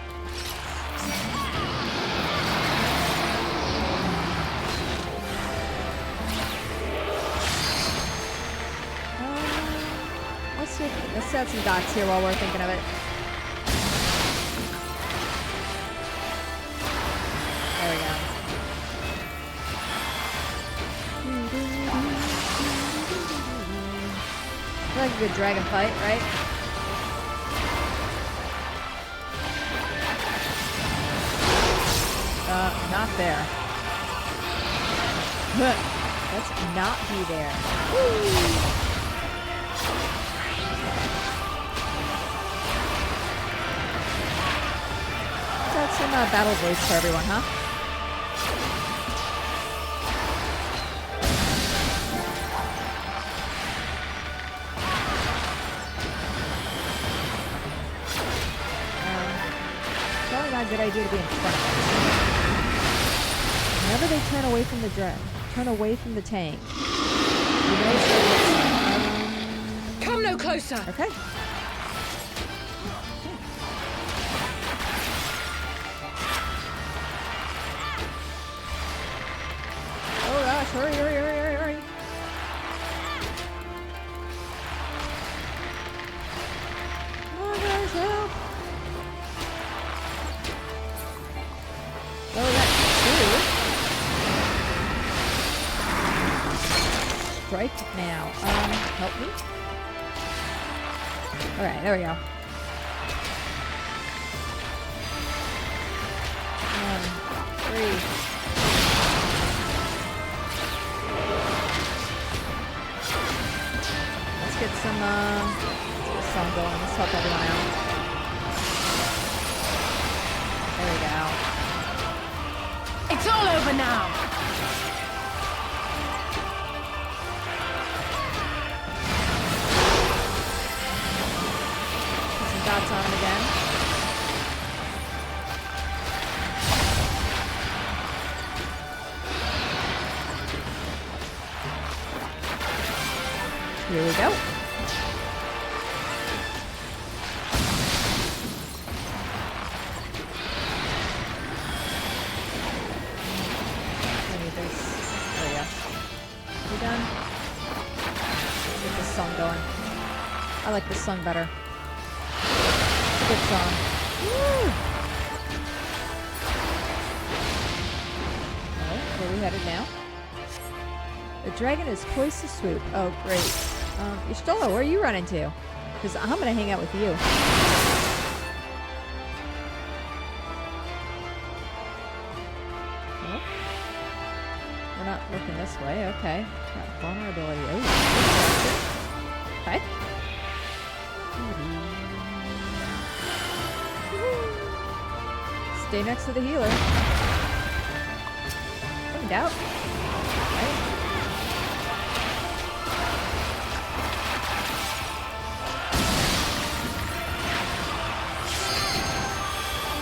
Let's set some dots here while we're thinking of it. There we go. Like a good dragon fight, right? Not there. Let's not be there. Woo! Got some battle voice for everyone, huh? Probably not a good idea to be in front of us. Whenever they turn away from the turn away from the tank. You notice Come no closer! Okay. Oh gosh, hurry, hurry, hurry, hurry, hurry. Oh guys, help. Oh, that's two. Strike now. Help me. Alright, there we go. 1, 3. Let's get some song going. Let's help everyone out. There we go. It's all over now! Put some dots on him again. Here we go. I need this. There we go. We done? Get this song going. I like this song better. Good song. Woo! Oh, where are we headed now? The dragon is poised to swoop. Oh, great. Y'shtola, where are you running to? Because I'm going to hang out with you. Oh. We're not looking this way. Okay. Got vulnerability. Oh, okay. Stay next to the healer. No doubt. Right.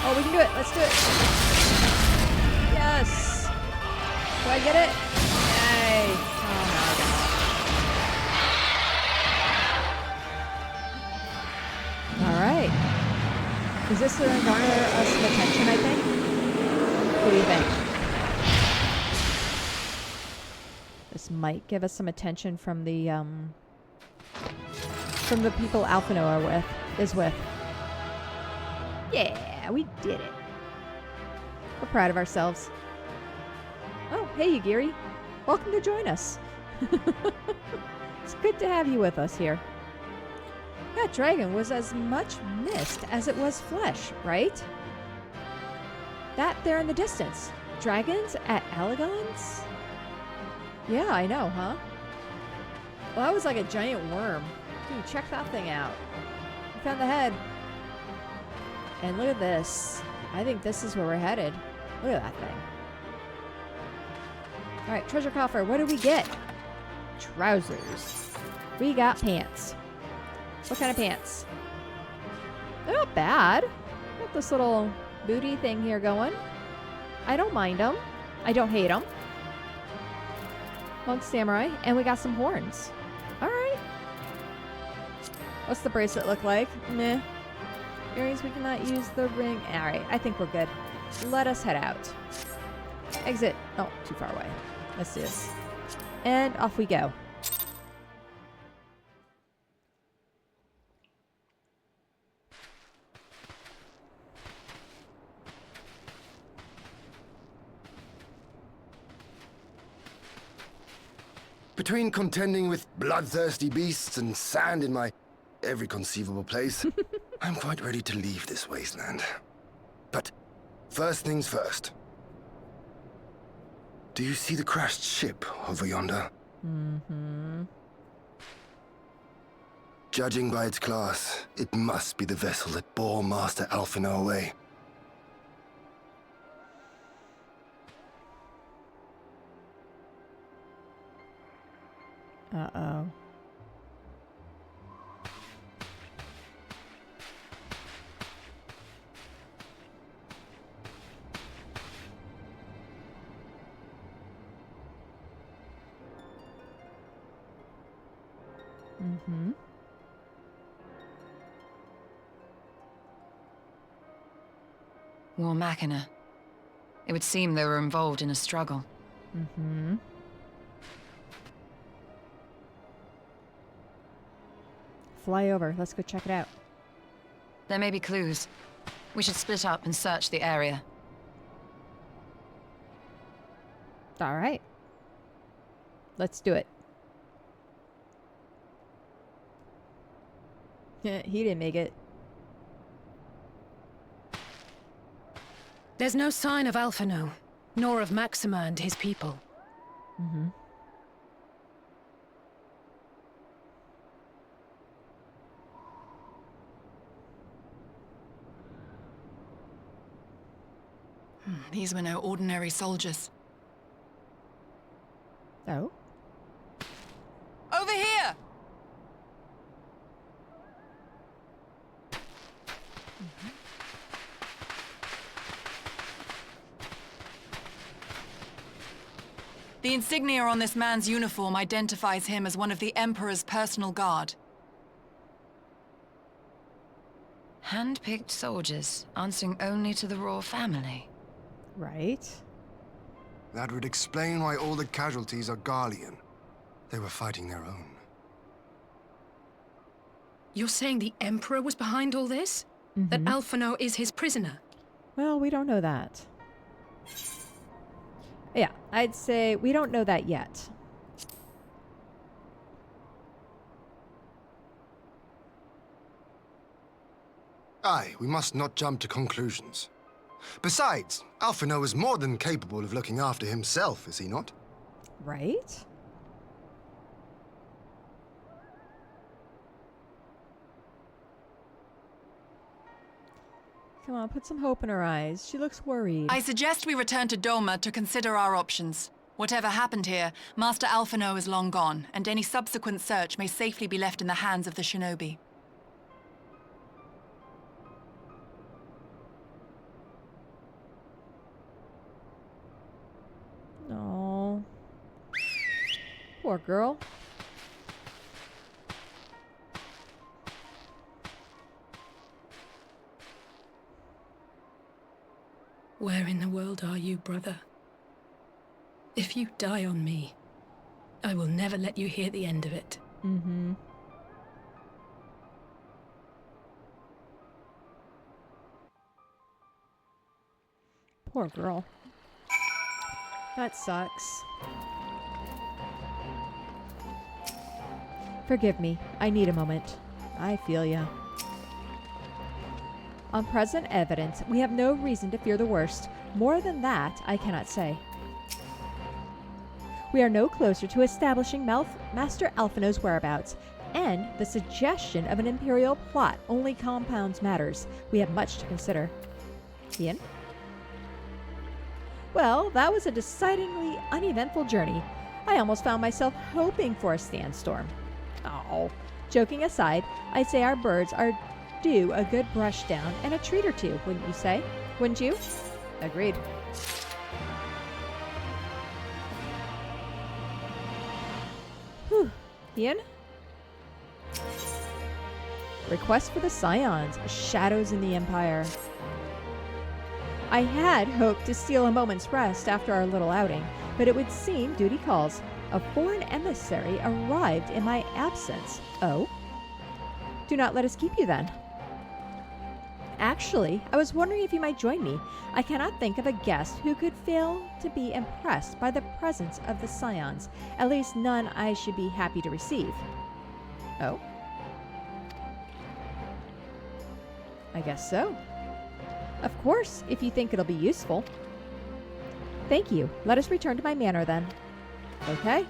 Oh, we can do it. Let's do it. Yes. Do I get it? Yay. Oh, no, I got it. All right. Is this going to garner us some attention, I think? What do you think? This might give us some attention from the people Alphinoa is with. Yeah, we did it. We're proud of ourselves. Oh, hey, Yugiri. Welcome to join us. It's good to have you with us here. That dragon was as much mist as it was flesh, right? That there in the distance. Dragons at Alligons? Yeah, I know, huh? Well, that was like a giant worm. Dude, check that thing out. We found the head. And look at this. I think this is where we're headed. Look at that thing. Alright, treasure coffer. What do we get? Trousers. We got pants. What kind of pants? They're not bad. Got this little booty thing here going. I don't mind them. I don't hate them. Monk samurai. And we got some horns. Alright. What's the bracelet look like? Meh. Earrings, we cannot use the ring. Alright, I think we're good. Let us head out. Exit. Oh, too far away. Let's do this. And off we go. Between contending with bloodthirsty beasts and sand in my every conceivable place, I'm quite ready to leave this wasteland. But first things first. Do you see the crashed ship over yonder? Mm-hmm. Judging by its class, it must be the vessel that bore Master Alphinaud away. Uh-oh. Mm-hmm. War Machina. It would seem they were involved in a struggle. Mm-hmm. Fly over. Let's go check it out. There may be clues. We should split up and search the area. All right. Let's do it. He didn't make it. There's no sign of Alphinaud, nor of Maxima and his people. Mm-hmm. These were no ordinary soldiers. Oh? Over here! The insignia on this man's uniform identifies him as one of the Emperor's personal guard. Hand-picked soldiers, answering only to the royal family. Right. That would explain why all the casualties are Garlean. They were fighting their own. You're saying the Emperor was behind all this? That Alphinaud is his prisoner? Well, we don't know that. Yeah, I'd say we don't know that yet. Aye, we must not jump to conclusions. Besides, Alphinaud is more than capable of looking after himself, is he not? Right? Come on, put some hope in her eyes. She looks worried. I suggest we return to Doma to consider our options. Whatever happened here, Master Alphinaud is long gone, and any subsequent search may safely be left in the hands of the shinobi. Oh, poor girl. Where in the world are you, brother? If you die on me, I will never let you hear the end of it. Mm-hmm. Poor girl. That sucks. Forgive me. I need a moment. I feel ya. On present evidence, we have no reason to fear the worst. More than that, I cannot say. We are no closer to establishing Master Alphino's whereabouts, and the suggestion of an Imperial plot only compounds matters. We have much to consider. Hien? Well, that was a decidedly uneventful journey. I almost found myself hoping for a sandstorm. Oh, joking aside, I'd say our birds are due a good brush down and a treat or two, wouldn't you say? Wouldn't you? Agreed. Whew. Hien? Request for the Scions, Shadows in the Empire. I had hoped to steal a moment's rest after our little outing, but it would seem duty calls. A foreign emissary arrived in my absence. Oh? Do not let us keep you then. Actually, I was wondering if you might join me. I cannot think of a guest who could fail to be impressed by the presence of the Scions. At least none I should be happy to receive. Oh? I guess so. Of course, if you think it'll be useful. Thank you. Let us return to my manor then. Okay.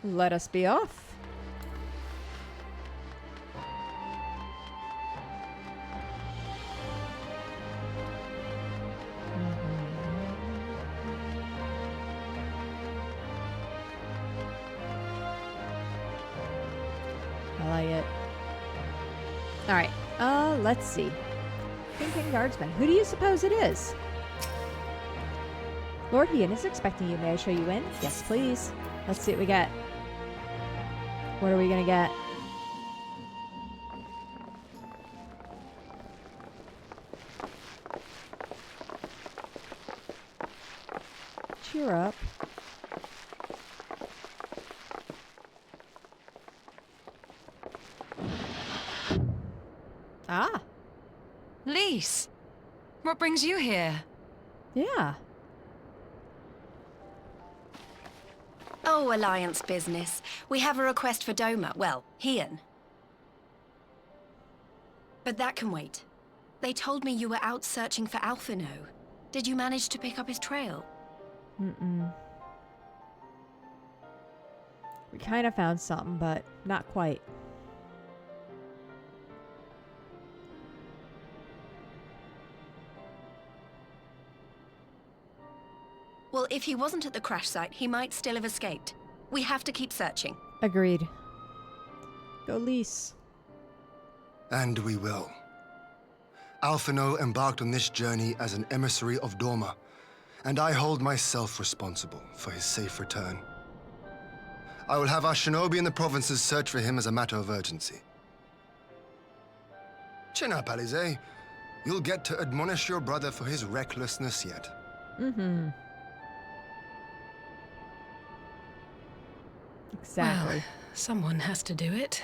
Let us be off. I like it. Alright, let's see. Thinking Guardsman. Who do you suppose it is? Lord Hien is expecting you. May I show you in? Yes, please. Let's see what we get. What are we gonna get? Cheer up. Ah. Lyss! What brings you here? Yeah. Oh, Alliance business. We have a request for Doma. Well, Hien. But that can wait. They told me you were out searching for Alphino. Did you manage to pick up his trail? Mm-mm. We kind of found something, but not quite. Well, if he wasn't at the crash site, he might still have escaped. We have to keep searching. Agreed. Go Lyss. And we will. Alphino embarked on this journey as an emissary of Doma, and I hold myself responsible for his safe return. I will have our shinobi in the provinces search for him as a matter of urgency. Chin up, Alize. You'll get to admonish your brother for his recklessness yet. Mm-hmm. Exactly. Well, someone has to do it.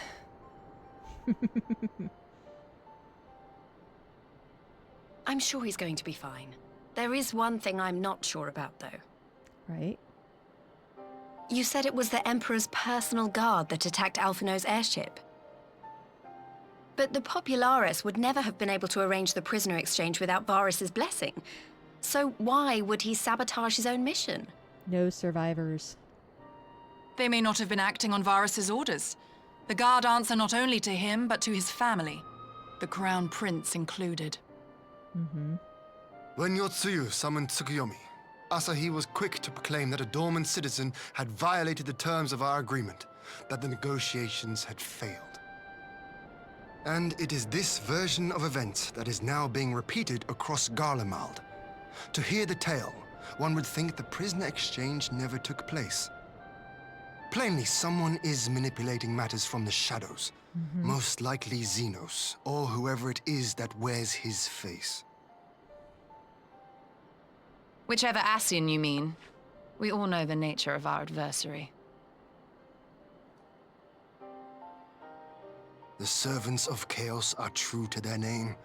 I'm sure he's going to be fine. There is one thing I'm not sure about, though. Right. You said it was the Emperor's personal guard that attacked Alphino's airship. But the Popularis would never have been able to arrange the prisoner exchange without Varys' blessing. So why would he sabotage his own mission? No survivors. They may not have been acting on Varys' orders. The guard answer not only to him, but to his family. The Crown Prince included. Mm-hmm. When Yotsuyu summoned Tsukuyomi, Asahi was quick to proclaim that a dormant citizen had violated the terms of our agreement, that the negotiations had failed. And it is this version of events that is now being repeated across Garlemald. To hear the tale, one would think the prisoner exchange never took place. Plainly, someone is manipulating matters from the shadows. Most likely Xenos, or whoever it is that wears his face. Whichever Ascian you mean. We all know the nature of our adversary. The servants of chaos are true to their name.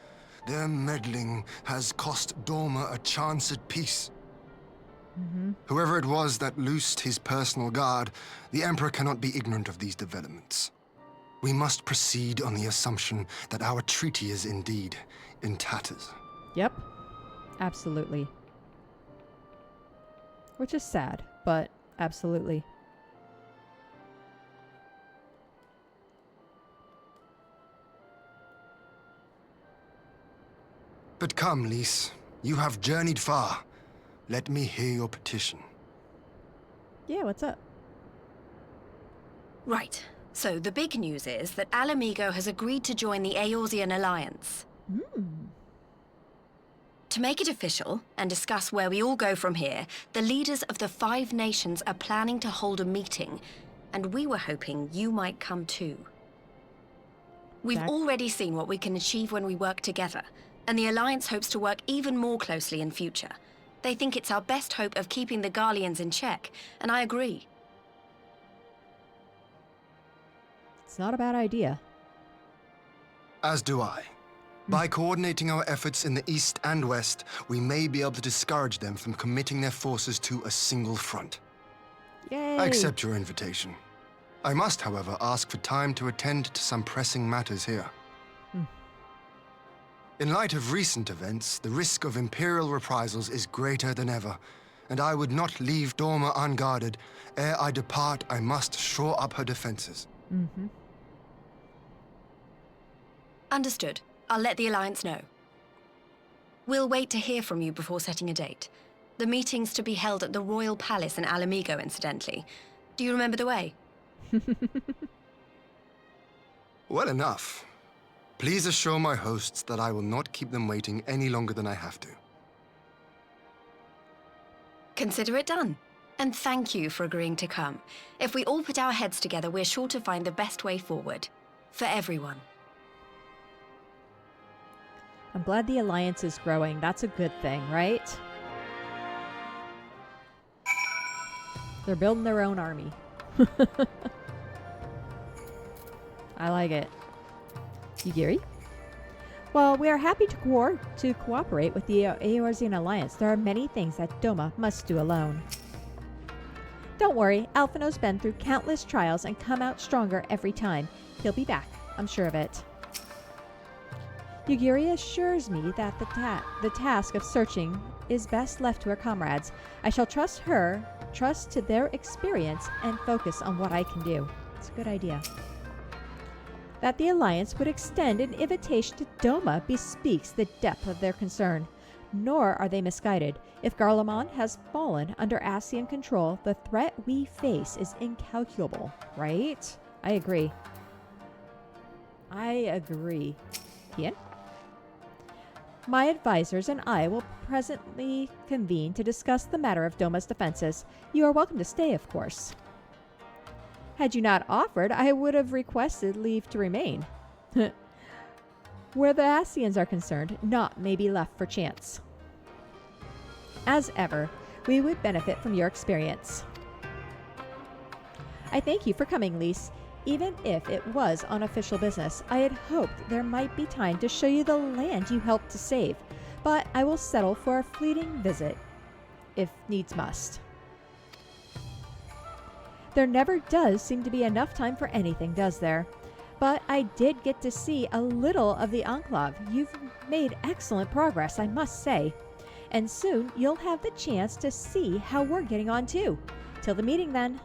Their meddling has cost Doma a chance at peace. Whoever it was that loosed his personal guard, the Emperor cannot be ignorant of these developments. We must proceed on the assumption that our treaty is indeed in tatters. Yep. Absolutely. Which is sad, but absolutely. But come, Lyss. You have journeyed far. Let me hear your petition. Yeah, what's up? Right. So the big news is that Alamigo has agreed to join the Eorzian Alliance. To make it official and discuss where we all go from here, the leaders of the 5 nations are planning to hold a meeting, and we were hoping you might come too. We've already seen what we can achieve when we work together, and the Alliance hopes to work even more closely in future. They think it's our best hope of keeping the Garleans in check, and I agree. It's not a bad idea. As do I. By coordinating our efforts in the east and west, we may be able to discourage them from committing their forces to a single front. Yay! I accept your invitation. I must, however, ask for time to attend to some pressing matters here. In light of recent events, the risk of Imperial reprisals is greater than ever, and I would not leave Dorma unguarded. Ere I depart, I must shore up her defenses. Understood. I'll let the Alliance know. We'll wait to hear from you before setting a date. The meeting's to be held at the Royal Palace in Alamigo, incidentally. Do you remember the way? Well enough. Please assure my hosts that I will not keep them waiting any longer than I have to. Consider it done. And thank you for agreeing to come. If we all put our heads together, we're sure to find the best way forward. For everyone. I'm glad the Alliance is growing. That's a good thing, right? They're building their own army. I like it. Yugiri? Well, we are happy to cooperate with the Eorzian Alliance. There are many things that Doma must do alone. Don't worry, Alphino's been through countless trials and come out stronger every time. He'll be back, I'm sure of it. Yugiri assures me that the task of searching is best left to her comrades. I shall trust to their experience, and focus on what I can do. It's a good idea. That the Alliance would extend an invitation to Doma bespeaks the depth of their concern. Nor are they misguided. If Garlean has fallen under Ascian control, the threat we face is incalculable, right? I agree. Hien? My advisors and I will presently convene to discuss the matter of Doma's defenses. You are welcome to stay, of course. Had you not offered, I would have requested leave to remain. Where the Ascians are concerned, naught may be left for chance. As ever, we would benefit from your experience. I thank you for coming, Lyss. Even if it was unofficial business, I had hoped there might be time to show you the land you helped to save, but I will settle for a fleeting visit, if needs must. There never does seem to be enough time for anything, does there? But I did get to see a little of the Enclave. You've made excellent progress, I must say. And soon you'll have the chance to see how we're getting on too. Till the meeting then.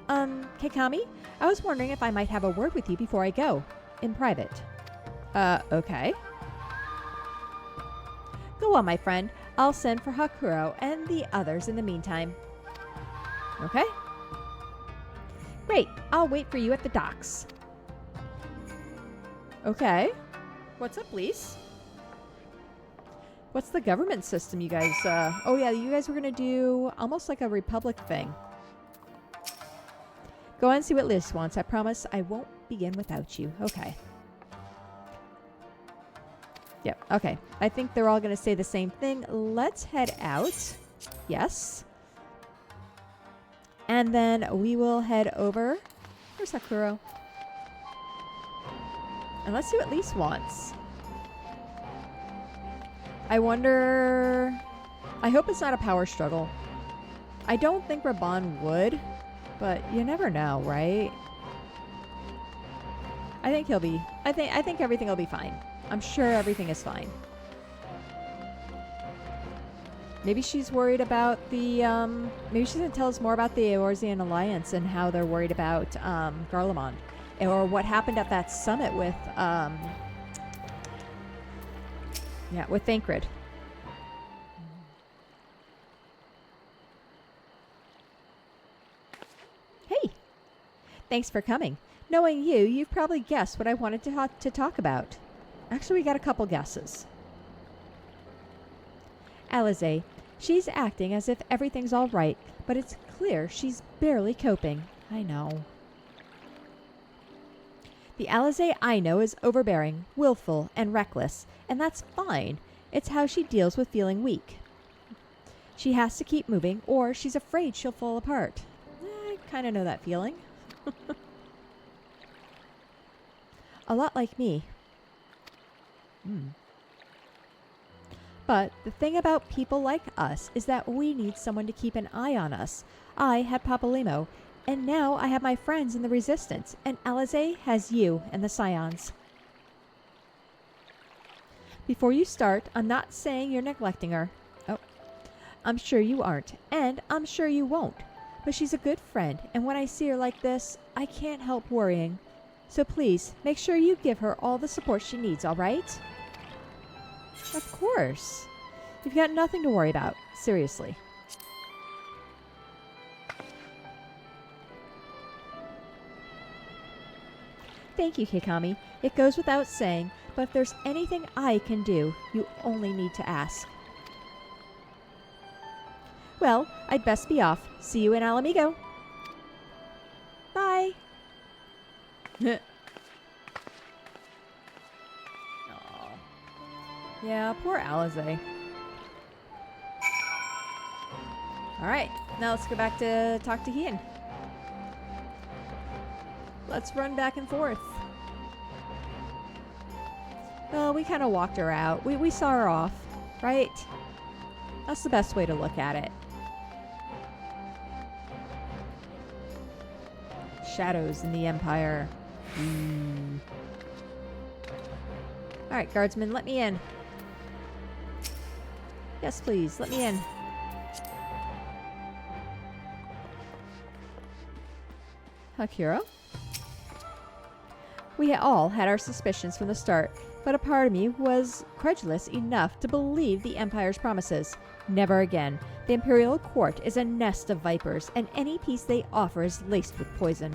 Keikami, I was wondering if I might have a word with you before I go. In private. Okay. Go on, my friend. I'll send for Hakuro and the others in the meantime. Okay? Great. I'll wait for you at the docks. Okay. What's up, Lyss? What's the government system you guys, oh yeah, you guys were gonna do almost like a republic thing. Go on and see what Lyss wants. I promise I won't begin without you. Okay. Yep, okay. I think they're all gonna say the same thing. Let's head out. Yes. And then we will head over. Where's Sakuro? And let's see what Lyss wants. I wonder... I hope it's not a power struggle. I don't think Raban would, but you never know, right? I think he'll be... I think everything will be fine. I'm sure everything is fine. Maybe she's worried about the, maybe she's going to tell us more about the Eorzian Alliance and how they're worried about, Garlean. Or what happened at that summit with, yeah, with Thancred. Hey! Thanks for coming. Knowing you, you've probably guessed what I wanted to talk about. Actually, we got a couple guesses. Alize. She's acting as if everything's all right, but it's clear she's barely coping. I know. The Alize I know is overbearing, willful, and reckless, and that's fine. It's how she deals with feeling weak. She has to keep moving, or she's afraid she'll fall apart. I kind of know that feeling. A lot like me. But the thing about people like us is that we need someone to keep an eye on us. I had Papalimo, and now I have my friends in the Resistance, and Alize has you and the Scions. Before you start, I'm not saying you're neglecting her. Oh, I'm sure you aren't, and I'm sure you won't. But she's a good friend, and when I see her like this, I can't help worrying. So please, make sure you give her all the support she needs, all right? Of course. You've got nothing to worry about. Seriously. Thank you, Keikami. It goes without saying, but if there's anything I can do, you only need to ask. Well, I'd best be off. See you in Alamigo. Bye. Yeah, poor Alize. Alright, now let's go back to talk to Hien. Let's run back and forth. Well, we kind of walked her out. We saw her off, right? That's the best way to look at it. Shadows in the Empire. Alright, guardsman, let me in. Yes, please, let me in. Hakuro? We all had our suspicions from the start, but a part of me was credulous enough to believe the Empire's promises. Never again. The Imperial Court is a nest of vipers, and any peace they offer is laced with poison.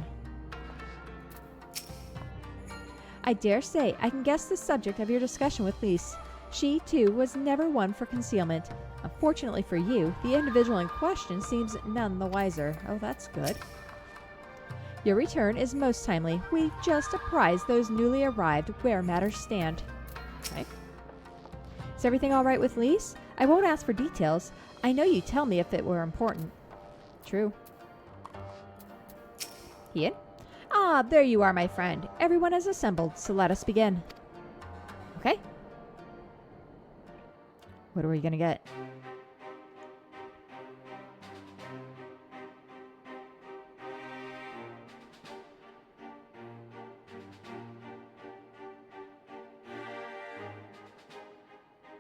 I dare say I can guess the subject of your discussion with Lyss. She, too, was never one for concealment. Unfortunately for you, the individual in question seems none the wiser. Oh, that's good. Your return is most timely. We've just apprised those newly arrived where matters stand. Okay. Is everything all right with Lyss? I won't ask for details. I know you'd tell me if it were important. True. Hien? Ah, there you are, my friend. Everyone has assembled, so let us begin. Okay. What are we gonna get?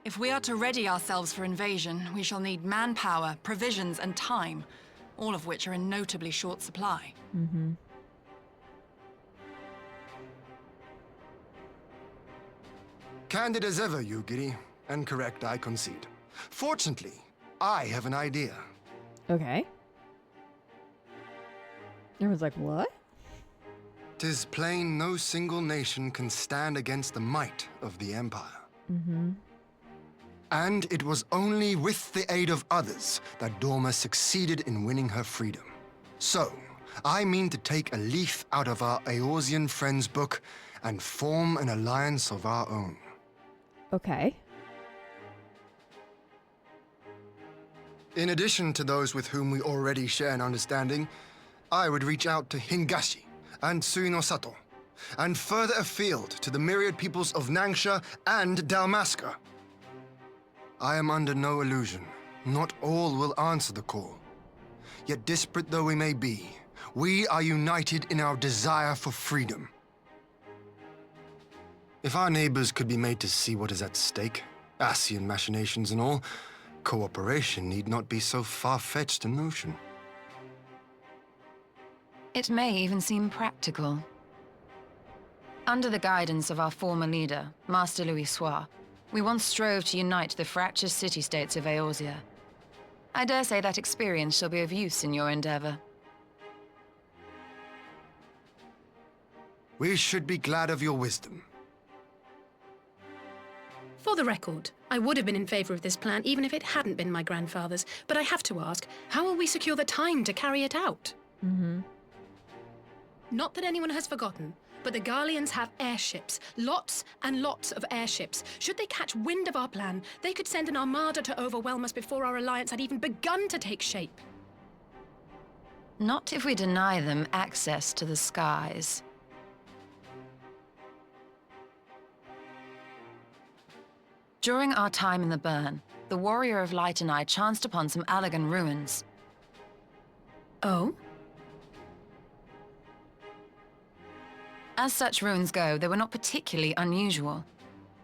If we are to ready ourselves for invasion, we shall need manpower, provisions, and time, all of which are in notably short supply. Mm-hmm. Candid as ever, you giddy. And correct, I concede. Fortunately, I have an idea. Okay. Everyone's like, what? 'Tis plain no single nation can stand against the might of the Empire. Mm-hmm. And it was only with the aid of others that Dorma succeeded in winning her freedom. So, I mean to take a leaf out of our Eorzian friends' book and form an alliance of our own. Okay. In addition to those with whom we already share an understanding, I would reach out to Hingashi and Suinosato, and further afield to the myriad peoples of Nangsha and Dalmasca. I am under no illusion, Not all will answer the call. Yet disparate though we may be, we are united in our desire for freedom. If our neighbors could be made to see what is at stake, Ascian machinations and all, cooperation need not be so far-fetched a notion. It may even seem practical. Under the guidance of our former leader, Master Louis Soir, we once strove to unite the fractious city-states of Eorzea. I dare say that experience shall be of use in your endeavor. We should be glad of your wisdom. For the record, I would have been in favor of this plan even if it hadn't been my grandfather's, but I have to ask, how will we secure the time to carry it out? Not that anyone has forgotten, but the Garleans have airships. Lots and lots of airships. Should they catch wind of our plan, they could send an armada to overwhelm us before our alliance had even begun to take shape. Not if we deny them access to the skies. During our time in the Burn, the Warrior of Light and I chanced upon some Allagan ruins. Oh? As such ruins go, they were not particularly unusual.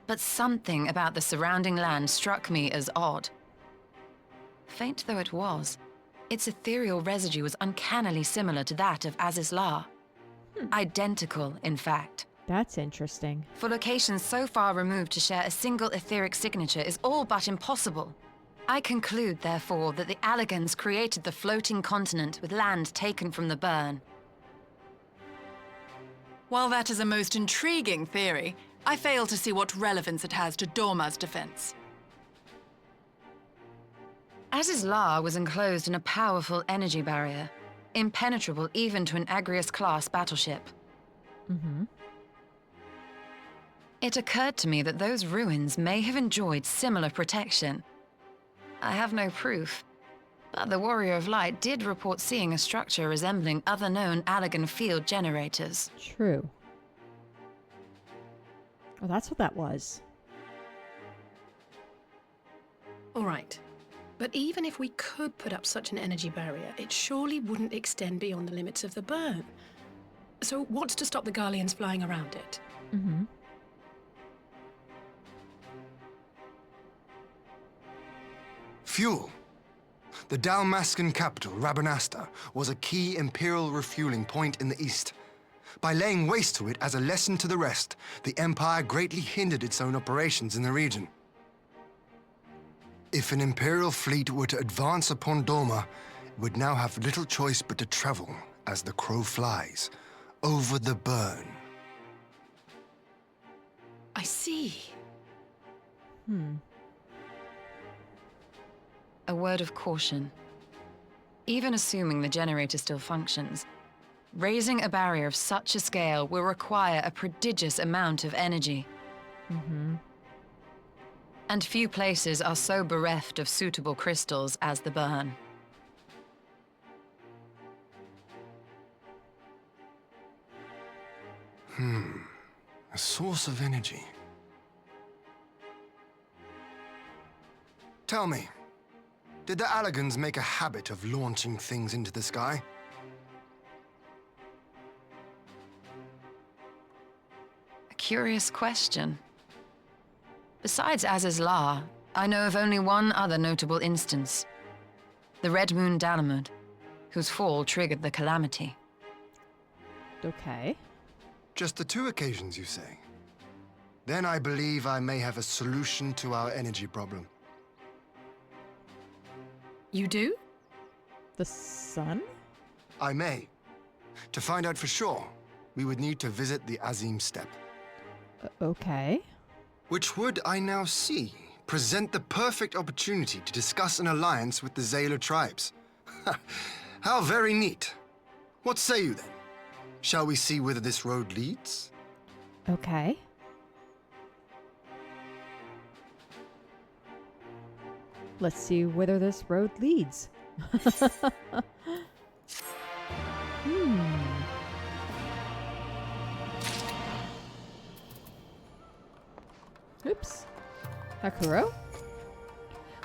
But something about the surrounding land struck me as odd. Faint though it was, its ethereal residue was uncannily similar to that of Azizlar. Identical, in fact. That's interesting. For locations so far removed to share a single etheric signature is all but impossible. I conclude, therefore, that the Allagans created the floating continent with land taken from the Burn. While that is a most intriguing theory, I fail to see what relevance it has to Dorma's defense. Azizlar was enclosed in a powerful energy barrier, impenetrable even to an Agrius-class battleship. It occurred to me that those ruins may have enjoyed similar protection. I have no proof, but the Warrior of Light did report seeing a structure resembling other known Allagan field generators. True. Oh, that's what that was. All right. But even if we could put up such an energy barrier, it surely wouldn't extend beyond the limits of the Burn. So what's to stop the Garleans flying around it? Fuel. The Dalmascan capital, Rabanasta, was a key Imperial refueling point in the east. By laying waste to it as a lesson to the rest, the Empire greatly hindered its own operations in the region. If an Imperial fleet were to advance upon Dorma, it would now have little choice but to travel, as the crow flies, over the Burn. I see. A word of caution. Even assuming the generator still functions, raising a barrier of such a scale will require a prodigious amount of energy. And few places are so bereft of suitable crystals as the Burn. A source of energy. Tell me, did the Allagans make a habit of launching things into the sky? A curious question. Besides Azizlar, I know of only one other notable instance. The Red Moon Dalamud, whose fall triggered the calamity. Okay. Just the 2 occasions, you say? Then I believe I may have a solution to our energy problem. You do? The sun? I may. To find out for sure, we would need to visit the Azim Steppe. Okay. Which would, I now see, present the perfect opportunity to discuss an alliance with the Zayla tribes. How very neat. What say you then? Shall we see whither this road leads? Okay. Let's see whither this road leads. Oops. Hakuro?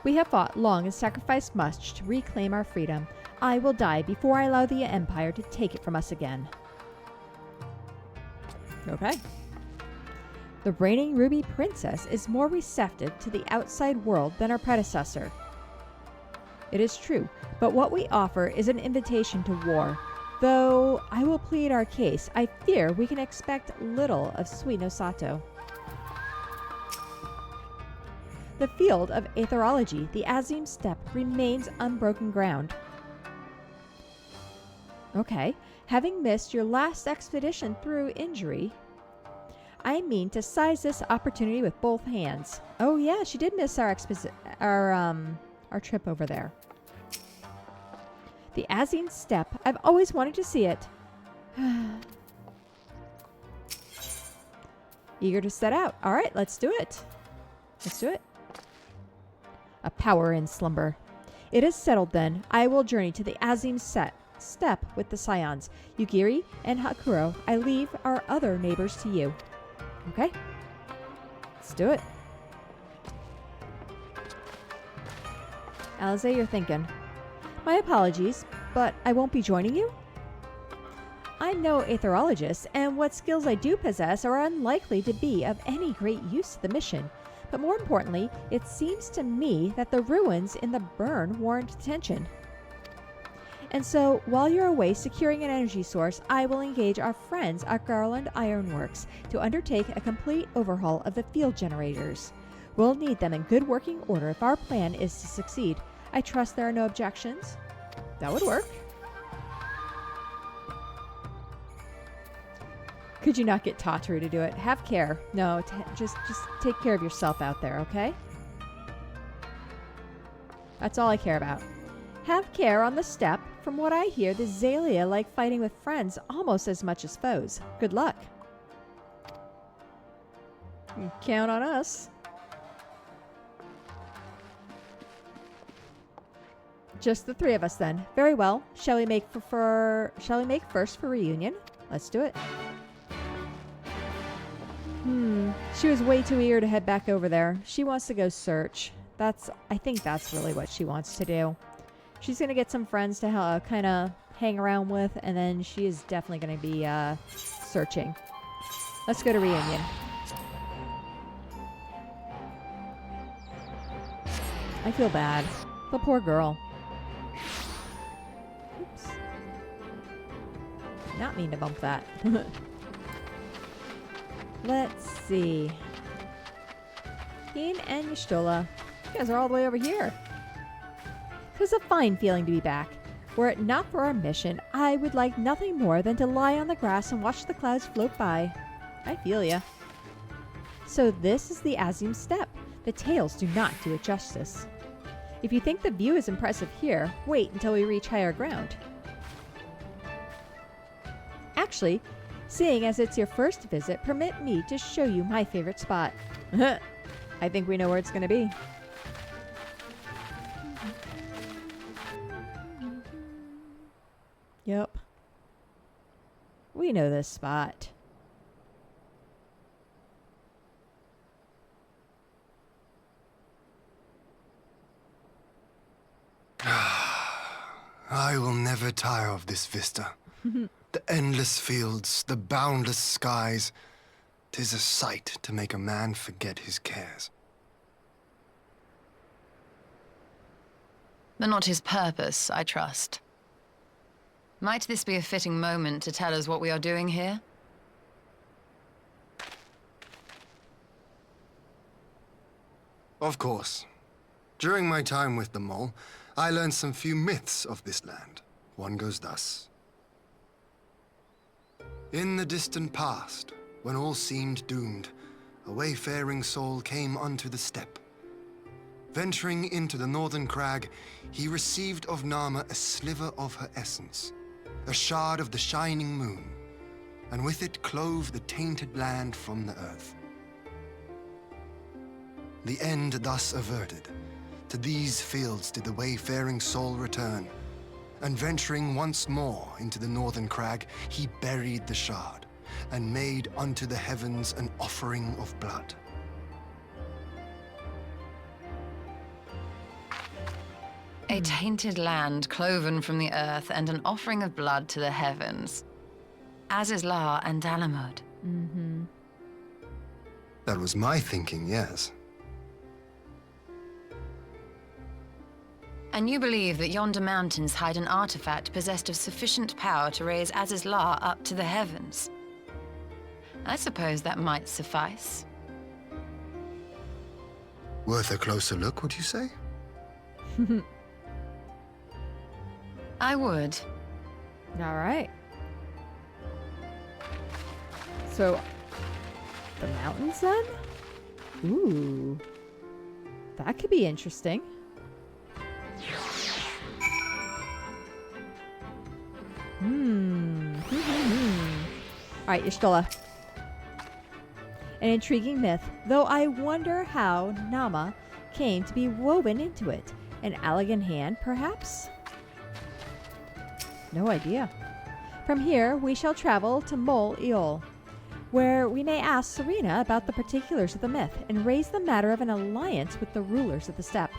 We have fought long and sacrificed much to reclaim our freedom. I will die before I allow the Empire to take it from us again. Okay. The reigning Ruby Princess is more receptive to the outside world than her predecessor. It is true, but what we offer is an invitation to war. Though I will plead our case, I fear we can expect little of sweet Nosato. The field of aetherology, the Azim Steppe, remains unbroken ground. Okay, having missed your last expedition through injury, I mean to seize this opportunity with both hands. Oh yeah, she did miss our trip over there. The Azim Steppe, I've always wanted to see it. Eager to set out. All right, let's do it. Let's do it. A power in slumber. It is settled then. I will journey to the Azim Steppe with the Scions. Yugiri and Hakuro, I leave our other neighbors to you. Okay. Let's do it. Alize, you're thinking. My apologies, but I won't be joining you? I'm no aetherologist, and what skills I do possess are unlikely to be of any great use to the mission. But more importantly, it seems to me that the ruins in the burn warrant attention. And so, while you're away securing an energy source, I will engage our friends at Garlean Ironworks to undertake a complete overhaul of the field generators. We'll need them in good working order if our plan is to succeed. I trust there are no objections. That would work. Could you not get Tataru to do it? Have care. No, just take care of yourself out there, okay? That's all I care about. Have care on the steppe. From what I hear, the Xalia like fighting with friends almost as much as foes. Good luck. You can count on us. Just the three of us then. Very well. Shall we make first for reunion? Let's do it. She was way too eager to head back over there. She wants to go search. I think that's really what she wants to do. She's going to get some friends to kind of hang around with, and then she is definitely going to be searching. Let's go to reunion. I feel bad. The poor girl. Oops. Not mean to bump that. Let's see. Hien and Y'shtola. You guys are all the way over here. It was a fine feeling to be back. Were it not for our mission, I would like nothing more than to lie on the grass and watch the clouds float by. I feel ya. So this is the Azim Steppe. The tales do not do it justice. If you think the view is impressive here, wait until we reach higher ground. Actually, seeing as it's your first visit, permit me to show you my favorite spot. I think we know where it's going to be. Yep. We know this spot. I will never tire of this vista. The endless fields, the boundless skies. 'Tis a sight to make a man forget his cares. But not his purpose, I trust. Might this be a fitting moment to tell us what we are doing here? Of course. During my time with the mole, I learned some few myths of this land. One goes thus. In the distant past, when all seemed doomed, a wayfaring soul came unto the steppe. Venturing into the northern crag, he received of Nama a sliver of her essence, a shard of the shining moon, and with it clove the tainted land from the earth. The end thus averted, to these fields did the wayfaring soul return, and venturing once more into the northern crag, he buried the shard, and made unto the heavens an offering of blood. A tainted land cloven from the earth and an offering of blood to the heavens. Azizlar and Dalamud. Mm-hmm. That was my thinking, yes. And you believe that yonder mountains hide an artifact possessed of sufficient power to raise Azizlar up to the heavens. I suppose that might suffice. Worth a closer look, would you say? I would. All right. So, the mountains then? Ooh. That could be interesting. Alright, Y'shtola. An intriguing myth, though I wonder how Nama came to be woven into it. An elegant hand, perhaps? No idea. From here, we shall travel to Mol Eol, where we may ask Serena about the particulars of the myth and raise the matter of an alliance with the rulers of the steppe.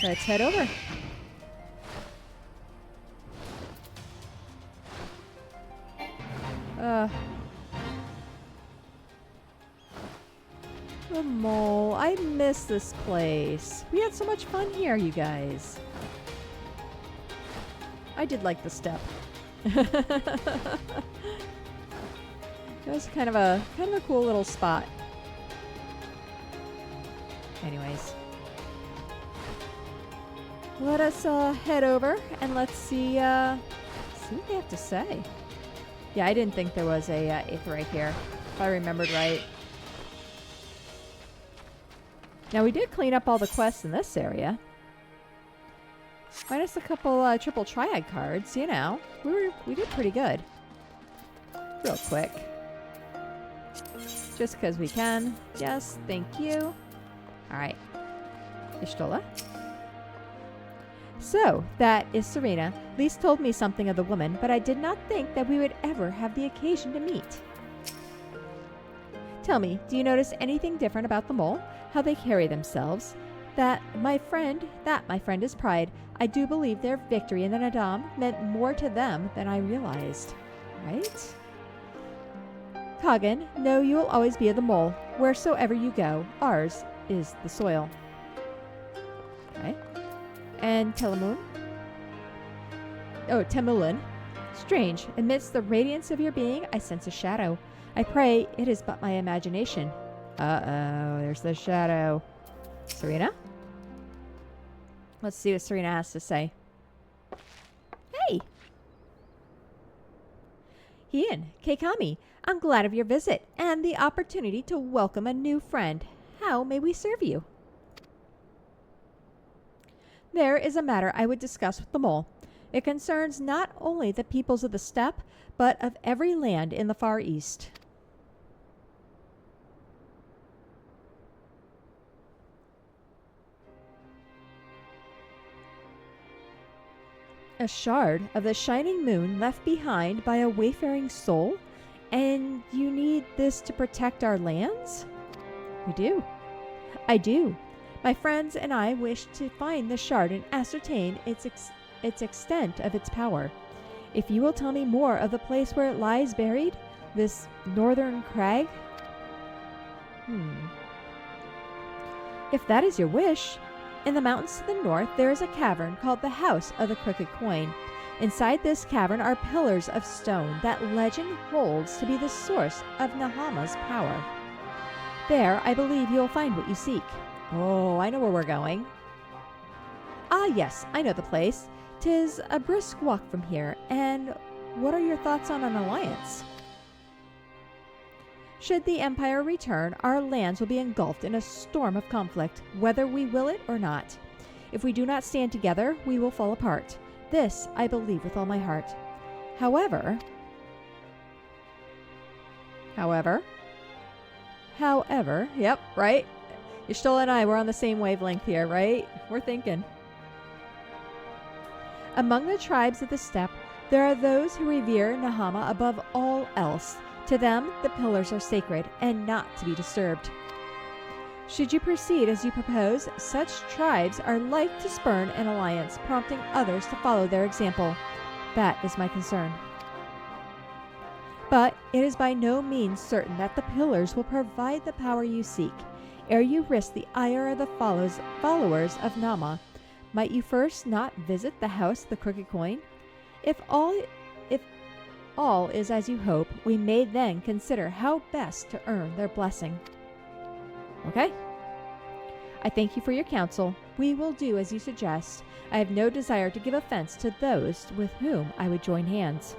Let's head over. The mole. I miss this place. We had so much fun here, you guys. I did like the steppe. It was kind of a cool little spot. Anyways. Let us head over and let's see what they have to say. Yeah, I didn't think there was a Aetheryte here, if I remembered right. Now we did clean up all the quests in this area. Minus a couple triple triad cards, you know. We did pretty good. Real quick. Just because we can. Yes, thank you. Alright. Y'shtola. So, that is Serena. Lyss told me something of the woman, but I did not think that we would ever have the occasion to meet. Tell me, do you notice anything different about the mole? How they carry themselves? That my friend is pride. I do believe their victory in the Nadam meant more to them than I realized. Right? Kagan, know you will always be the mole. Wheresoever you go, ours is the soil. Okay. And Telamon? Oh, Temulin. Strange. Amidst the radiance of your being, I sense a shadow. I pray it is but my imagination. Uh-oh, there's the shadow. Serena? Let's see what Serena has to say. Hey! Hien, Keikami, I'm glad of your visit and the opportunity to welcome a new friend. How may we serve you? There is a matter I would discuss with the mole. It concerns not only the peoples of the steppe, but of every land in the Far East. A shard of the shining moon left behind by a wayfaring soul? And you need this to protect our lands? We do. I do. My friends and I wish to find the shard and ascertain its extent of its power. If you will tell me more of the place where it lies buried, this northern crag? If that is your wish, in the mountains to the north there is a cavern called the House of the Crooked Coin. Inside this cavern are pillars of stone that legend holds to be the source of Nahama's power. There, I believe you will find what you seek. Oh, I know where we're going. Ah, yes, I know the place. 'Tis a brisk walk from here, and what are your thoughts on an alliance? Should the Empire return, our lands will be engulfed in a storm of conflict, whether we will it or not. If we do not stand together, we will fall apart. This I believe with all my heart. However, yep, right? Y'shtola and I, we're on the same wavelength here, right? We're thinking. Among the tribes of the steppe, there are those who revere Nahama above all else. To them, the pillars are sacred and not to be disturbed. Should you proceed as you propose, such tribes are like to spurn an alliance, prompting others to follow their example. That is my concern. But it is by no means certain that the pillars will provide the power you seek. Ere you risk the ire of the followers of Nama, might you first not visit the house of the Crooked Coin? If all is as you hope, we may then consider how best to earn their blessing. Okay? I thank you for your counsel. We will do as you suggest. I have no desire to give offense to those with whom I would join hands.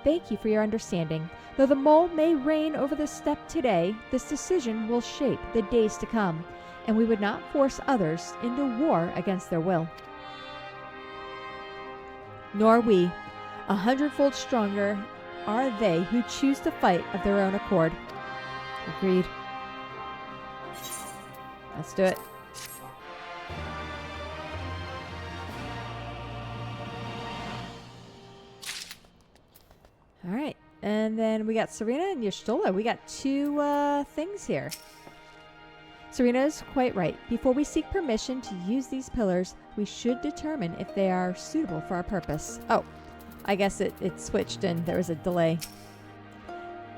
Thank you for your understanding. Though the mole may reign over the steppe today, this decision will shape the days to come, and we would not force others into war against their will. Nor we. 100-fold stronger are they who choose to fight of their own accord. Agreed. Let's do it. All right. And then we got Serena and Y'shtola. We got two things here. Serena is quite right. Before we seek permission to use these pillars, we should determine if they are suitable for our purpose. Oh, I guess it switched and there was a delay.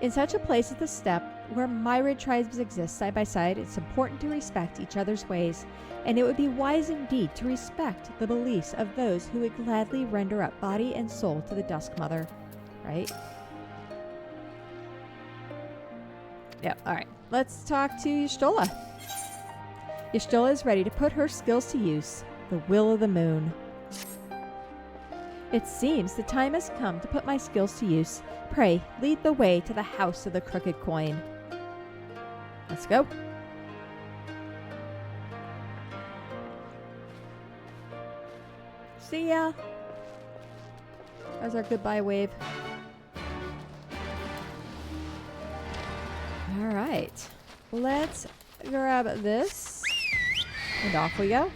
In such a place as the steppe, where myriad tribes exist side by side, it's important to respect each other's ways, and it would be wise indeed to respect the beliefs of those who would gladly render up body and soul to the Dusk Mother. Right? Yep, alright. Let's talk to Y'shtola. Y'shtola is ready to put her skills to use. The will of the moon. It seems the time has come to put my skills to use. Pray, lead the way to the house of the Crooked Coin. Let's go. See ya. There's our goodbye wave. Alright. Let's grab this. And off we go.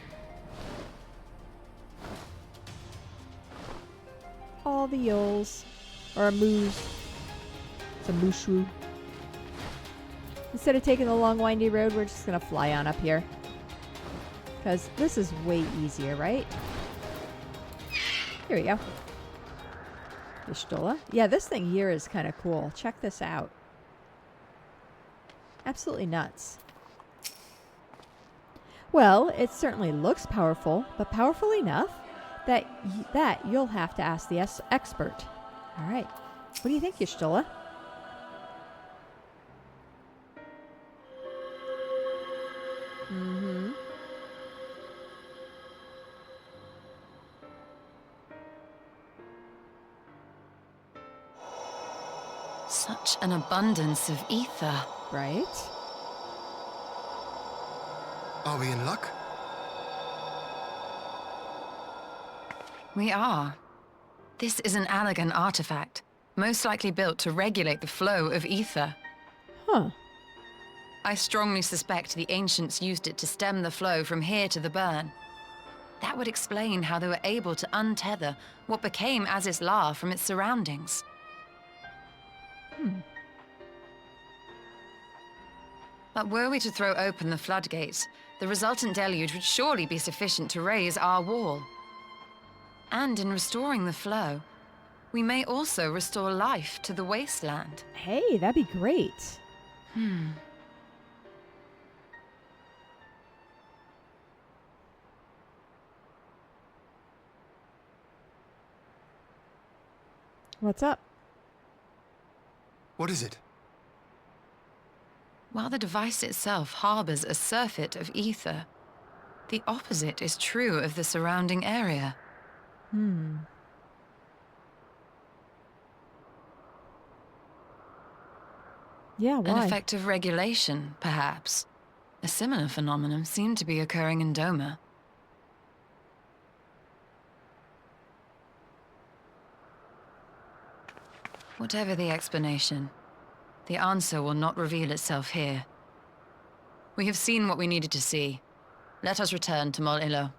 All the yoles. Or a moose. It's a mooshu. Instead of taking the long windy road, we're just going to fly on up here. Because this is way easier, right? Here we go. Y'shtola. Yeah, this thing here is kind of cool. Check this out. Absolutely nuts. Well, it certainly looks powerful, but powerful enough that you'll have to ask the expert. All right. What do you think, Y'shtola? Mm-hmm. Such an abundance of ether. Right? Are we in luck? We are. This is an Allagan artifact, most likely built to regulate the flow of ether. Huh. I strongly suspect the ancients used it to stem the flow from here to the burn. That would explain how they were able to untether what became Azys La from its surroundings. But were we to throw open the floodgates, the resultant deluge would surely be sufficient to raise our wall. And in restoring the flow, we may also restore life to the wasteland. Hey, that'd be great. What's up? What is it? While the device itself harbors a surfeit of ether, the opposite is true of the surrounding area. Yeah, why? An effect of regulation, perhaps. A similar phenomenon seemed to be occurring in Doma. Whatever the explanation, the answer will not reveal itself here. We have seen what we needed to see. Let us return to Mol Ilo.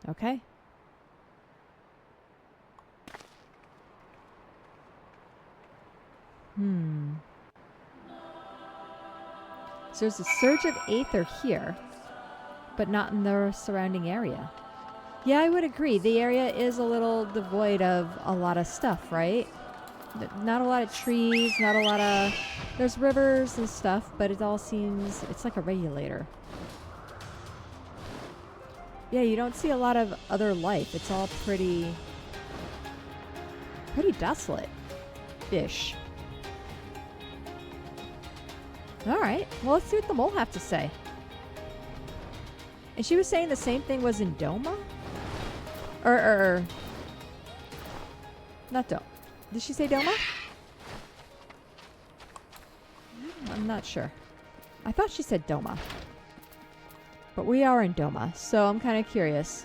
Okay. So there's a surge of aether here, but not in the surrounding area. Yeah, I would agree. The area is a little devoid of a lot of stuff, right? Not a lot of trees, not a lot of... There's rivers and stuff, but it all seems... It's like a regulator. Yeah, you don't see a lot of other life. It's all pretty desolate-ish. Alright, well, let's see what the mole have to say. And she was saying the same thing was in Doma? Not Doma. Did she say Doma? I'm not sure. I thought she said Doma. But we are in Doma, so I'm kind of curious.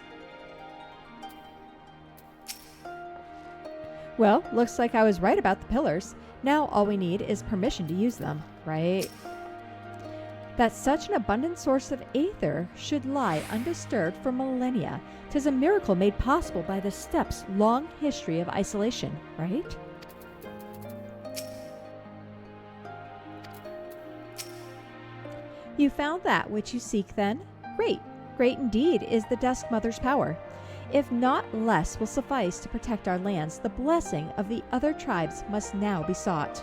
Well, looks like I was right about the pillars. Now all we need is permission to use them, right? That such an abundant source of aether should lie undisturbed for millennia. 'Tis a miracle made possible by the steppes' long history of isolation, right? You found that which you seek, then? Great. Great indeed is the Dusk Mother's power. If not less will suffice to protect our lands, the blessing of the other tribes must now be sought.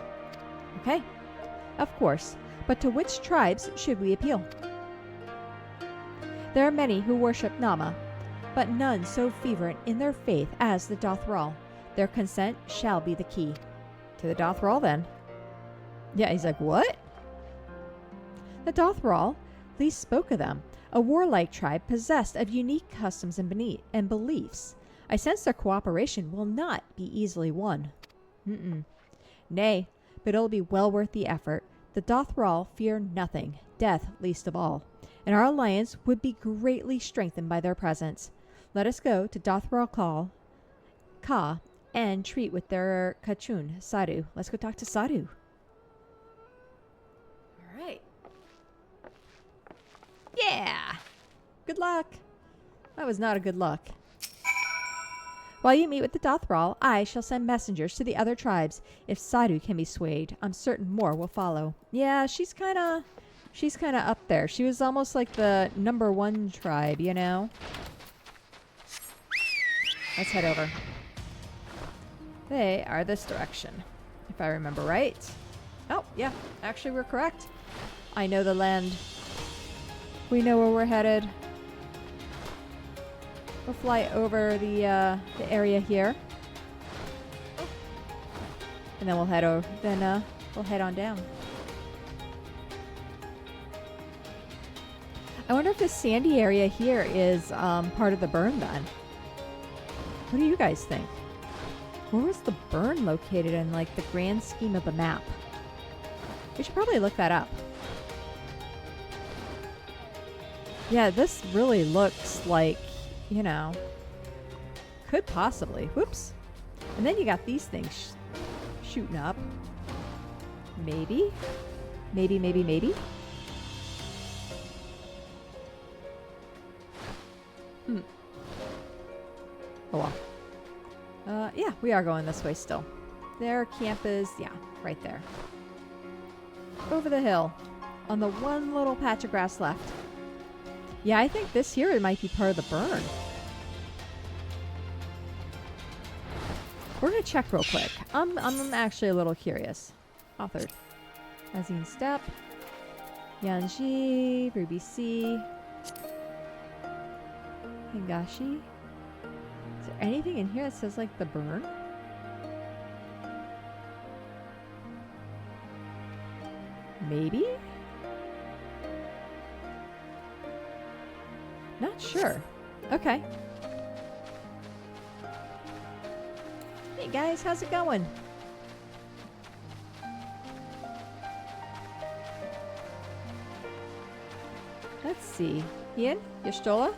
Okay. Of course. But to which tribes should we appeal? There are many who worship Nama, but none so fervent in their faith as the Dothral. Their consent shall be the key. To the Dothral, then. Yeah, he's like, what? The Dothral, Lyss spoke of them, a warlike tribe possessed of unique customs and beliefs. I sense their cooperation will not be easily won. Nay, but it'll be well worth the effort. The Dothral fear nothing, death least of all, and our alliance would be greatly strengthened by their presence. Let us go to Dothral Ka and treat with their Kachun, Sadu. Let's go talk to Sadu. All right. Yeah! Good luck. That was not a good luck. While you meet with the Dothral, I shall send messengers to the other tribes. If Sadu can be swayed, I'm certain more will follow. Yeah, she's kind of up there. She was almost like the #1 tribe, you know? Let's head over. They are this direction, if I remember right. Oh, yeah. Actually, we're correct. I know the land. We know where we're headed. We'll fly over the area here, and then we'll head over. Then we'll head on down. I wonder if this sandy area here is part of the burn. Then, what do you guys think? Where was the burn located in like the grand scheme of the map? We should probably look that up. Yeah, this really looks like, you know, could possibly. Whoops. And then you got these things shooting up. Maybe. Maybe. Oh well. Yeah, we are going this way still. Their camp is, yeah, right there. Over the hill. On the one little patch of grass left. Yeah, I think this here might be part of the burn. We're going to check real quick. I'm actually a little curious. Authored. Azine Steppe. Yanji. Ruby Sea. Hingashi. Is there anything in here that says like the burn? Maybe? Not sure. Okay. Hey guys, how's it going? Let's see. Hien, Y'shtola?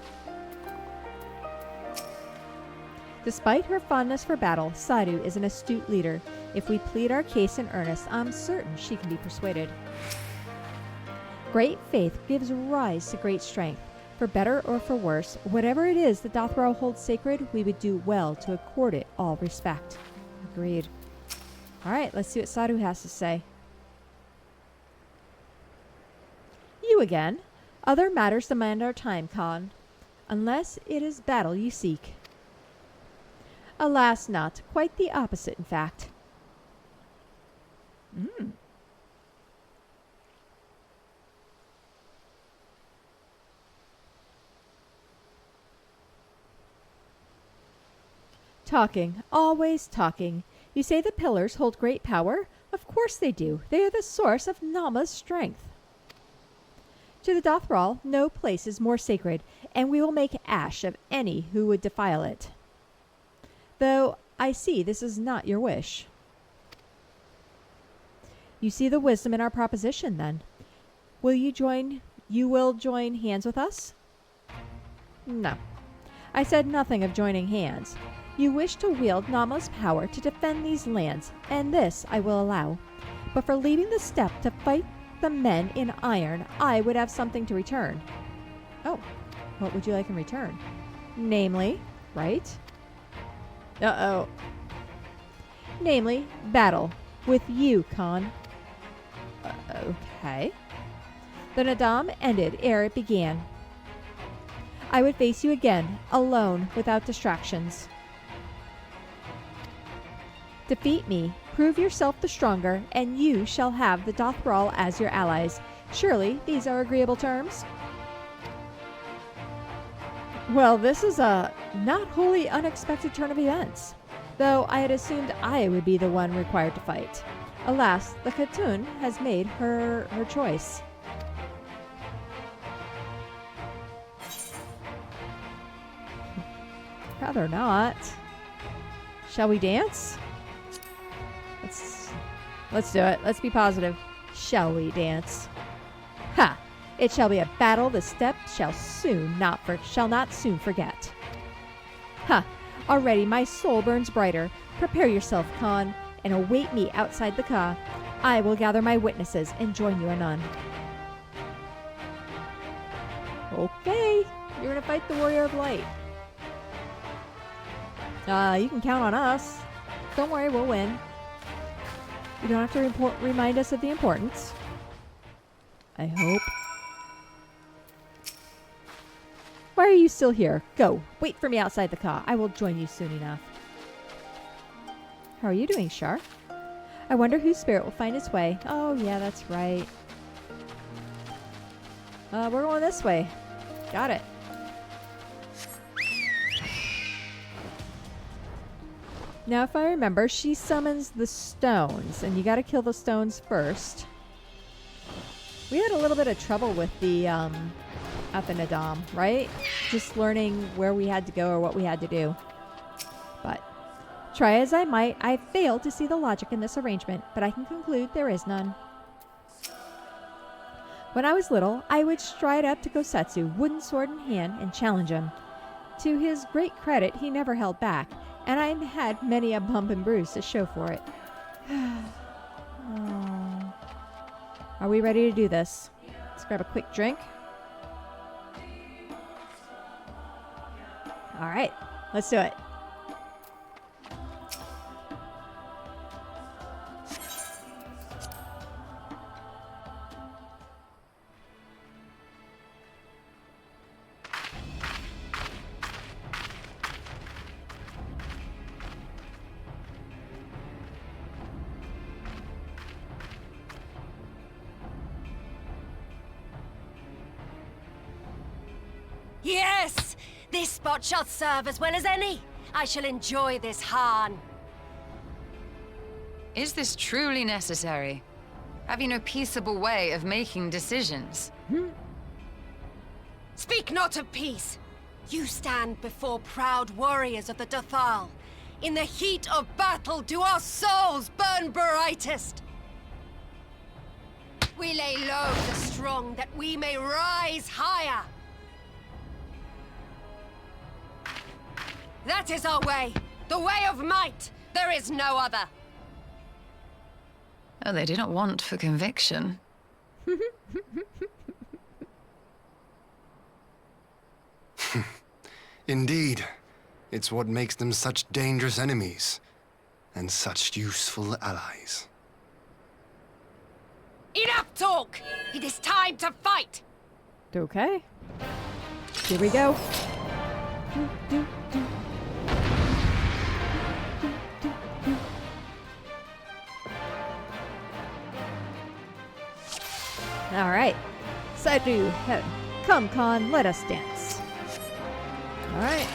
Despite her fondness for battle, Sadu is an astute leader. If we plead our case in earnest, I'm certain she can be persuaded. Great faith gives rise to great strength. For better or for worse, whatever it is the Dothral holds sacred, we would do well to accord it all respect. Agreed. Alright, let's see what Sadhu has to say. You again. Other matters demand our time, Khan. Unless it is battle you seek. Alas not. Quite the opposite, in fact. Talking. Always talking. You say the pillars hold great power? Of course they do. They are the source of Nama's strength. To the Dothral, no place is more sacred, and we will make ash of any who would defile it. Though I see this is not your wish. You see the wisdom in our proposition, then. You will join hands with us? No. I said nothing of joining hands. You wish to wield Nama's power to defend these lands, and this I will allow. But for leaving the steppe to fight the men in iron, I would have something to return. Oh, what would you like in return? Namely, right? Uh-oh. Namely, battle. With you, Khan. Okay. The Nadam ended ere it began. I would face you again, alone, without distractions. Defeat me, prove yourself the stronger, and you shall have the Dothral as your allies. Surely these are agreeable terms? Well, this is a not wholly unexpected turn of events, though I had assumed I would be the one required to fight. Alas, the Khatun has made her choice. Rather not. Shall we dance? Let's do it. Let's be positive. Shall we dance? Ha! It shall be a battle the steppe shall not soon forget. Ha! Already my soul burns brighter. Prepare yourself, Khan, and await me outside the Ka. I will gather my witnesses and join you anon. Okay, you're gonna fight the Warrior of Light. You can count on us. Don't worry, we'll win. You don't have to remind us of the importance. I hope. Why are you still here? Go. Wait for me outside the Ka. I will join you soon enough. How are you doing, Shar? I wonder whose spirit will find its way. Oh, yeah, that's right. We're going this way. Got it. Now, if I remember, she summons the stones, and you gotta kill the stones first. We had a little bit of trouble with the, at the Nadam, right? Just learning where we had to go or what we had to do. But, try as I might, I failed to see the logic in this arrangement, but I can conclude there is none. When I was little, I would stride up to Gosetsu, wooden sword in hand, and challenge him. To his great credit, he never held back, and I had many a bump and bruise to show for it. Oh. Are we ready to do this? Let's grab a quick drink. All right, let's do it. Yes! This spot shall serve as well as any. I shall enjoy this Hien. Is this truly necessary? Have you no peaceable way of making decisions? Speak not of peace. You stand before proud warriors of the Dothal. In the heat of battle do our souls burn brightest. We lay low the strong that we may rise higher. That is our way. The way of might. There is no other. Oh, they didn't want for conviction. Indeed. It's what makes them such dangerous enemies. and such useful allies. Enough talk! It is time to fight! Okay. Here we go. Do, do, do. All right. Saidu, head. Come, Khan, let us dance. All right.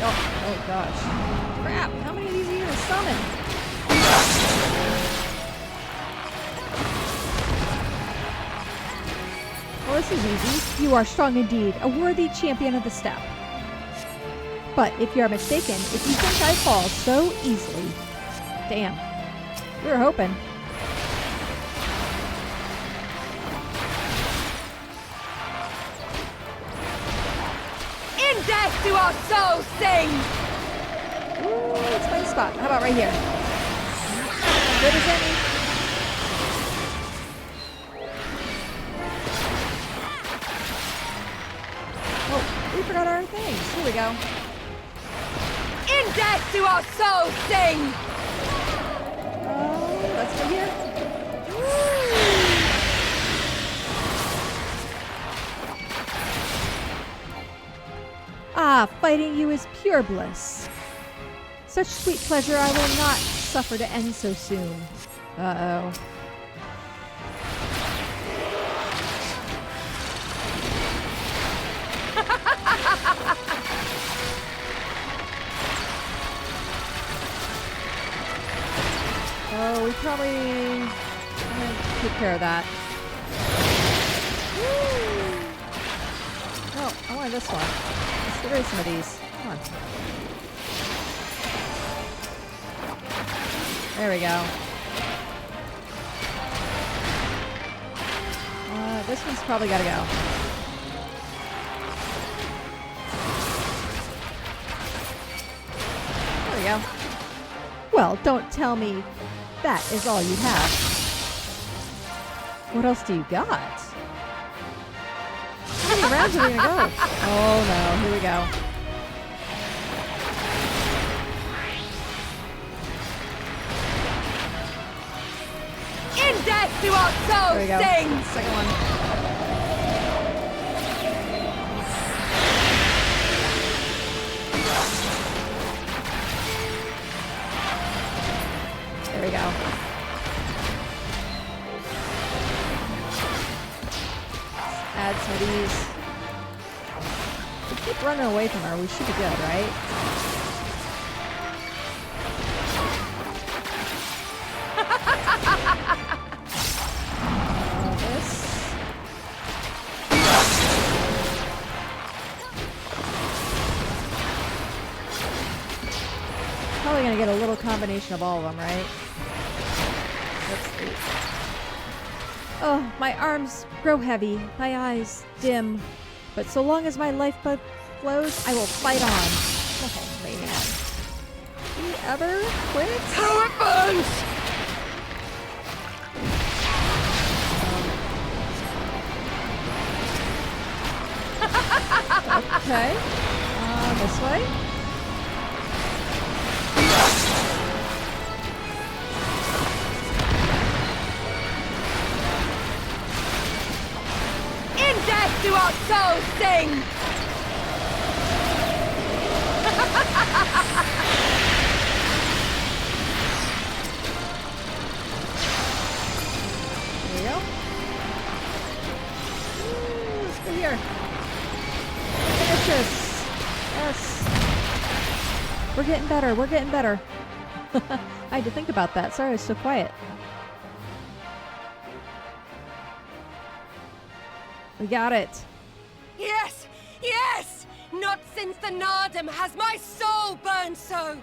Oh gosh. Crap, how many of these are you gonna summon? Well, this is easy. You are strong indeed, a worthy champion of the steppe. But if you are mistaken, if you think I fall so easily... Damn. We were hoping. In death do our souls sing! Ooh, let's find a spot. How about right here? Good as any. Oh, we forgot our things. Here we go. In death do our souls sing! Oh, let's go here. Ah, fighting you is pure bliss. Such sweet pleasure I will not suffer to end so soon. Uh-oh. Oh, we probably take care of that. Woo! Oh, I wanted this one. Let's get rid of some of these. Come on. There we go. This one's probably gotta go. There we go. Well, don't tell me that is all you have. What else do you got? How many rounds are we gonna go? Oh no, here we go. In death do our There we souls go. sing! Second one. There we go. Add some of these. If we keep running away from her, we should be good, right? This. Probably gonna get a little combination of all of them, right? Let's see. Oh, my arms grow heavy, my eyes dim. But so long as my lifeblood flows, I will fight on. Oh, man. Do we ever quit? How it burns! Okay. This way. In death do our souls sing! There we go. Ooh, let's go here. Finish this. Yes. We're getting better. We're getting better. I had to think about that. Sorry I was so quiet. We got it. Yes! Yes! Not since the Nardum has my soul burned so!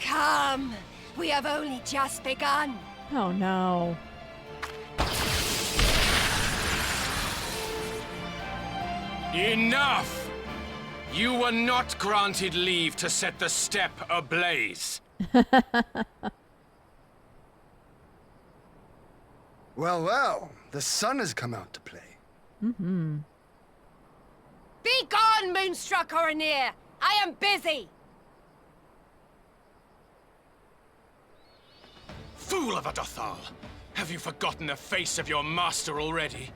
Come! We have only just begun. Oh no. Enough! You were not granted leave to set the steppe ablaze. Well, well, the sun has come out to play. Mm-hmm. Be gone, Moonstruck Oranir! I am busy! Fool of a Dothal! Have you forgotten the face of your master already?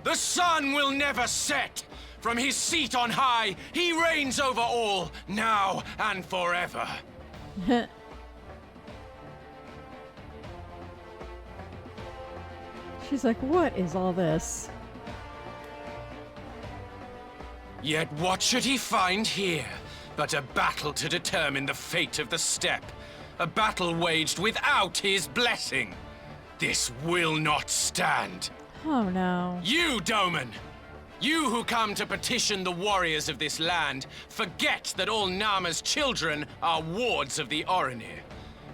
The sun will never set! From his seat on high, he reigns over all, now and forever. She's like, what is all this? Yet what should he find here but a battle to determine the fate of the steppe? A battle waged without his blessing. This will not stand. Oh no. You, Doman! You who come to petition the warriors of this land, forget that all Nama's children are wards of the Oranir.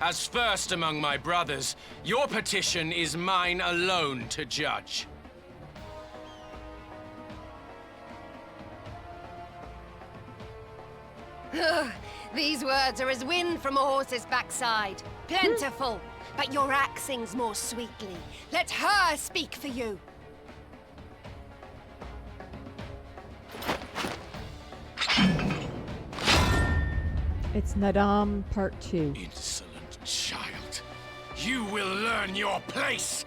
As first among my brothers, your petition is mine alone to judge. These words are as wind from a horse's backside. Plentiful, but your axe sings more sweetly. Let her speak for you. It's Nadam Part 2. Insolent child. You will learn your place!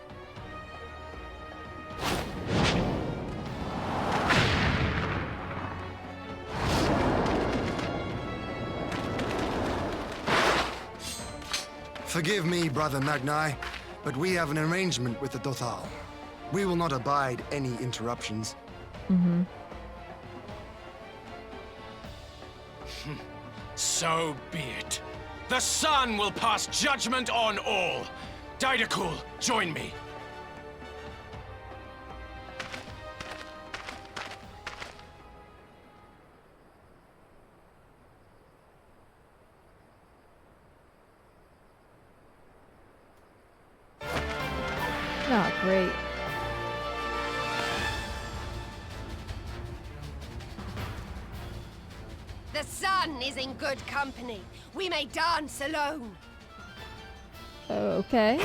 Forgive me, Brother Magnai, but we have an arrangement with the Dothal. We will not abide any interruptions. Mm-hmm. So be it. The sun will pass judgment on all. Didakul, join me. Oh, great. The sun is in good company. We may dance alone. Okay.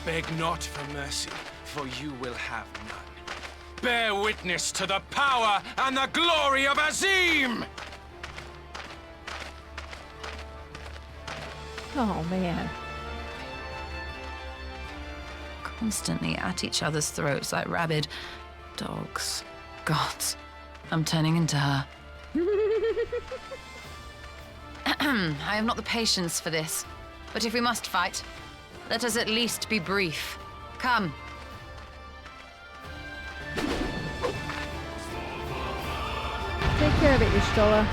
Beg not for mercy, for you will have none. Bear witness to the power and the glory of Azim! Oh, man. Constantly at each other's throats like rabid dogs. Gods, I'm turning into her. I have not the patience for this. But if we must fight, let us at least be brief. Come. Take care of it, Y'shtola.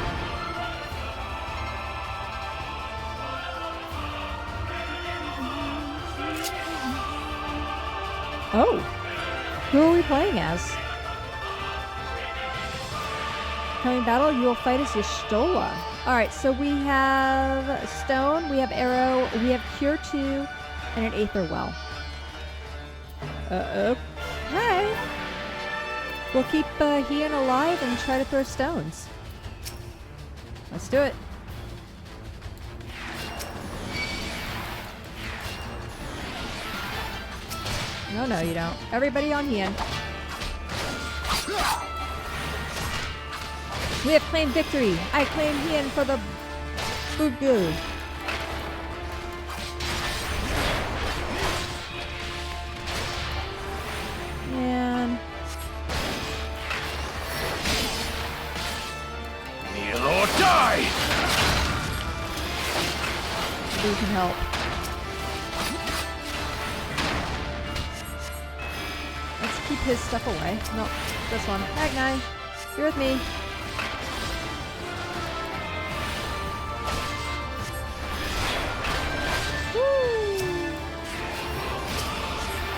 Oh. Who are we playing as? Coming battle, you will fight as Y'shtola. Alright, so we have Stone, we have Arrow, we have Cure 2, and an Aether Well. Okay. We'll keep Hien alive and try to throw stones. Let's do it. No, no, you don't. Everybody on Hien. We have claimed victory. I claim Hien for the Bugu. Man. Kneel or die! We can help. Let's keep his stuff away. No, this one. Magnai, you're with me.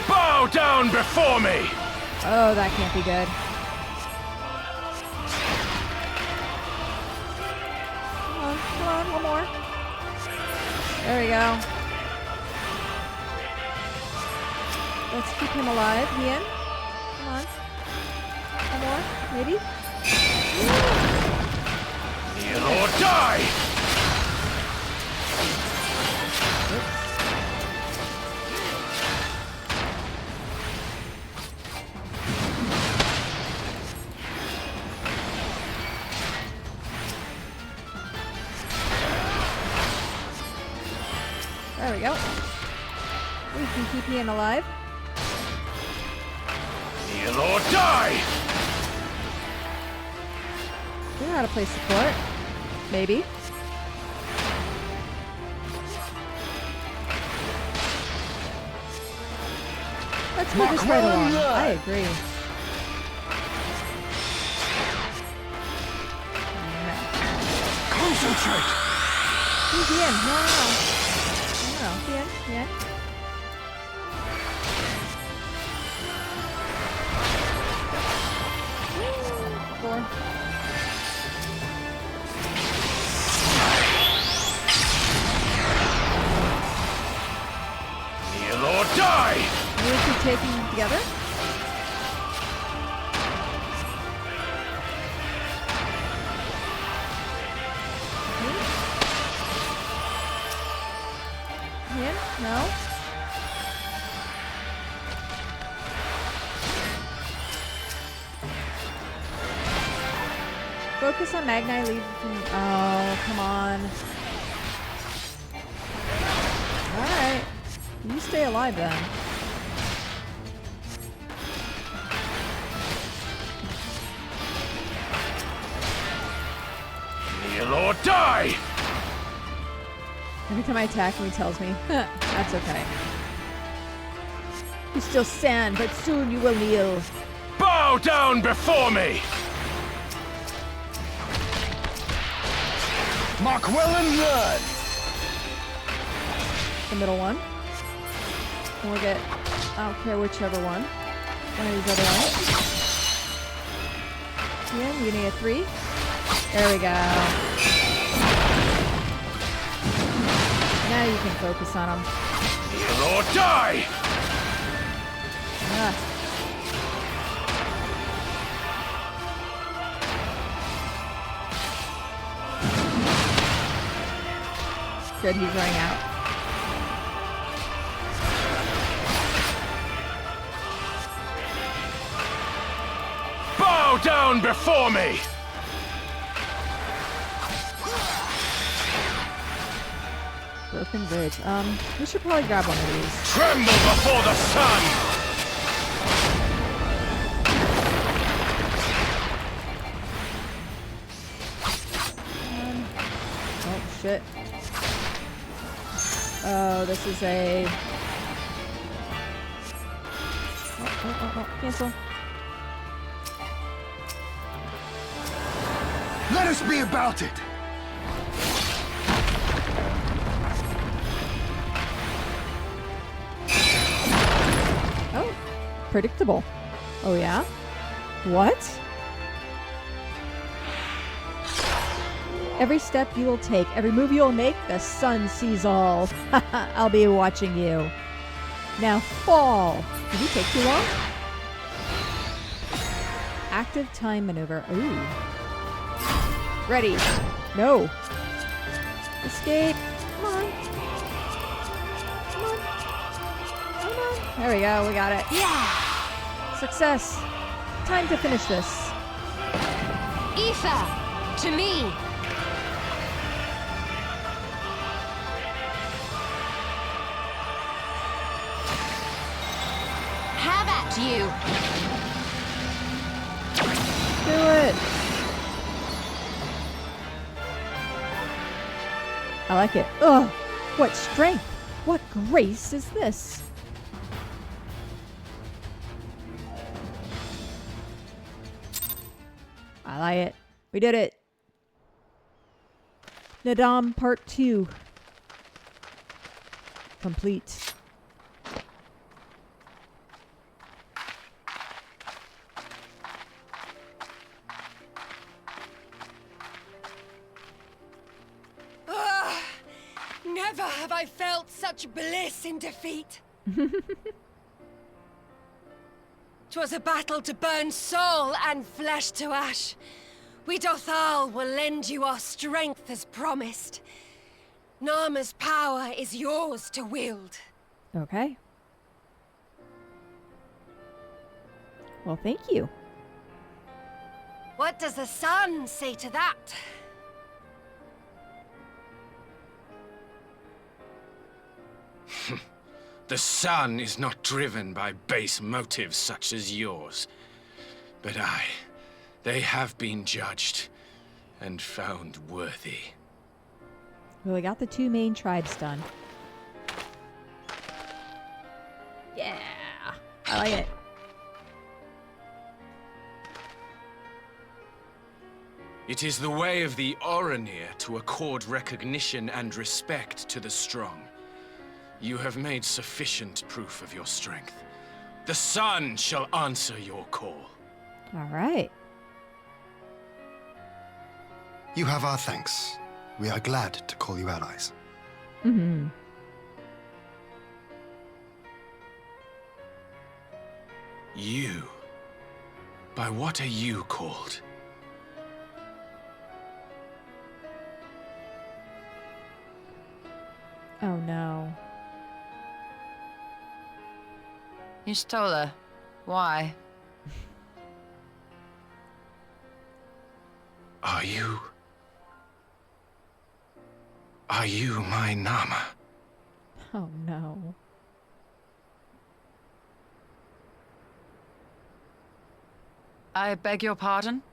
Bow down before me! Oh, that can't be good. Come on, one more. There we go. Let's keep him alive. Hien. Come on. One more, maybe? Kneel or die! There we go. We can keep Hien alive. Kneel or die! We know how to play support. Maybe. Let's move this right along. I agree. Concentrate! Who's Hien? No. Hien. Four. Kneel or die! We keep taking them together. Hien? No. Focus on Magni, leave from... Oh, come on. Alright. You stay alive then. Kneel or die! Every time I attack him, he tells me, that's okay. You still stand, but soon you will kneel. Bow down before me! Mark well and learn! The middle one. And we'll get, I don't care whichever one. One of these other ones. Yeah, you need a 3. There we go. Now you can focus on them. Kneel or die! Ah. Good, he's running out. Bow down before me! Broken bridge. We should probably grab one of these. Tremble before the sun! Oh, shit. Oh, this is a... Oh, cancel. Let us be about it! Oh, predictable. Oh, yeah? What? Every step you will take, every move you will make, the sun sees all. I'll be watching you. Now fall. Did you take too long? Active time maneuver. Ooh. Ready. No. Escape. Come on. Come on. Come on. There we go. We got it. Yeah! Success. Time to finish this. Aoife! To me! Have at you! Do it. I like it. Ugh. What strength. What grace is this? I like it. We did it. Nadam Part 2. Complete. Never have I felt such bliss in defeat. 'Twas a battle to burn soul and flesh to ash. We Dothal will lend you our strength as promised. Narma's power is yours to wield. Okay. Well, thank you. What does the sun say to that? The sun is not driven by base motives such as yours. But they have been judged and found worthy. Well, we got the 2 main tribes done. Yeah, I like it. It is the way of the Orinir to accord recognition and respect to the strong. You have made sufficient proof of your strength. The sun shall answer your call. All right. You have our thanks. We are glad to call you allies. Mm-hmm. You? By what are you called? Oh, no. Y'shtola, why? Are you my Nama? Oh, no. I beg your pardon?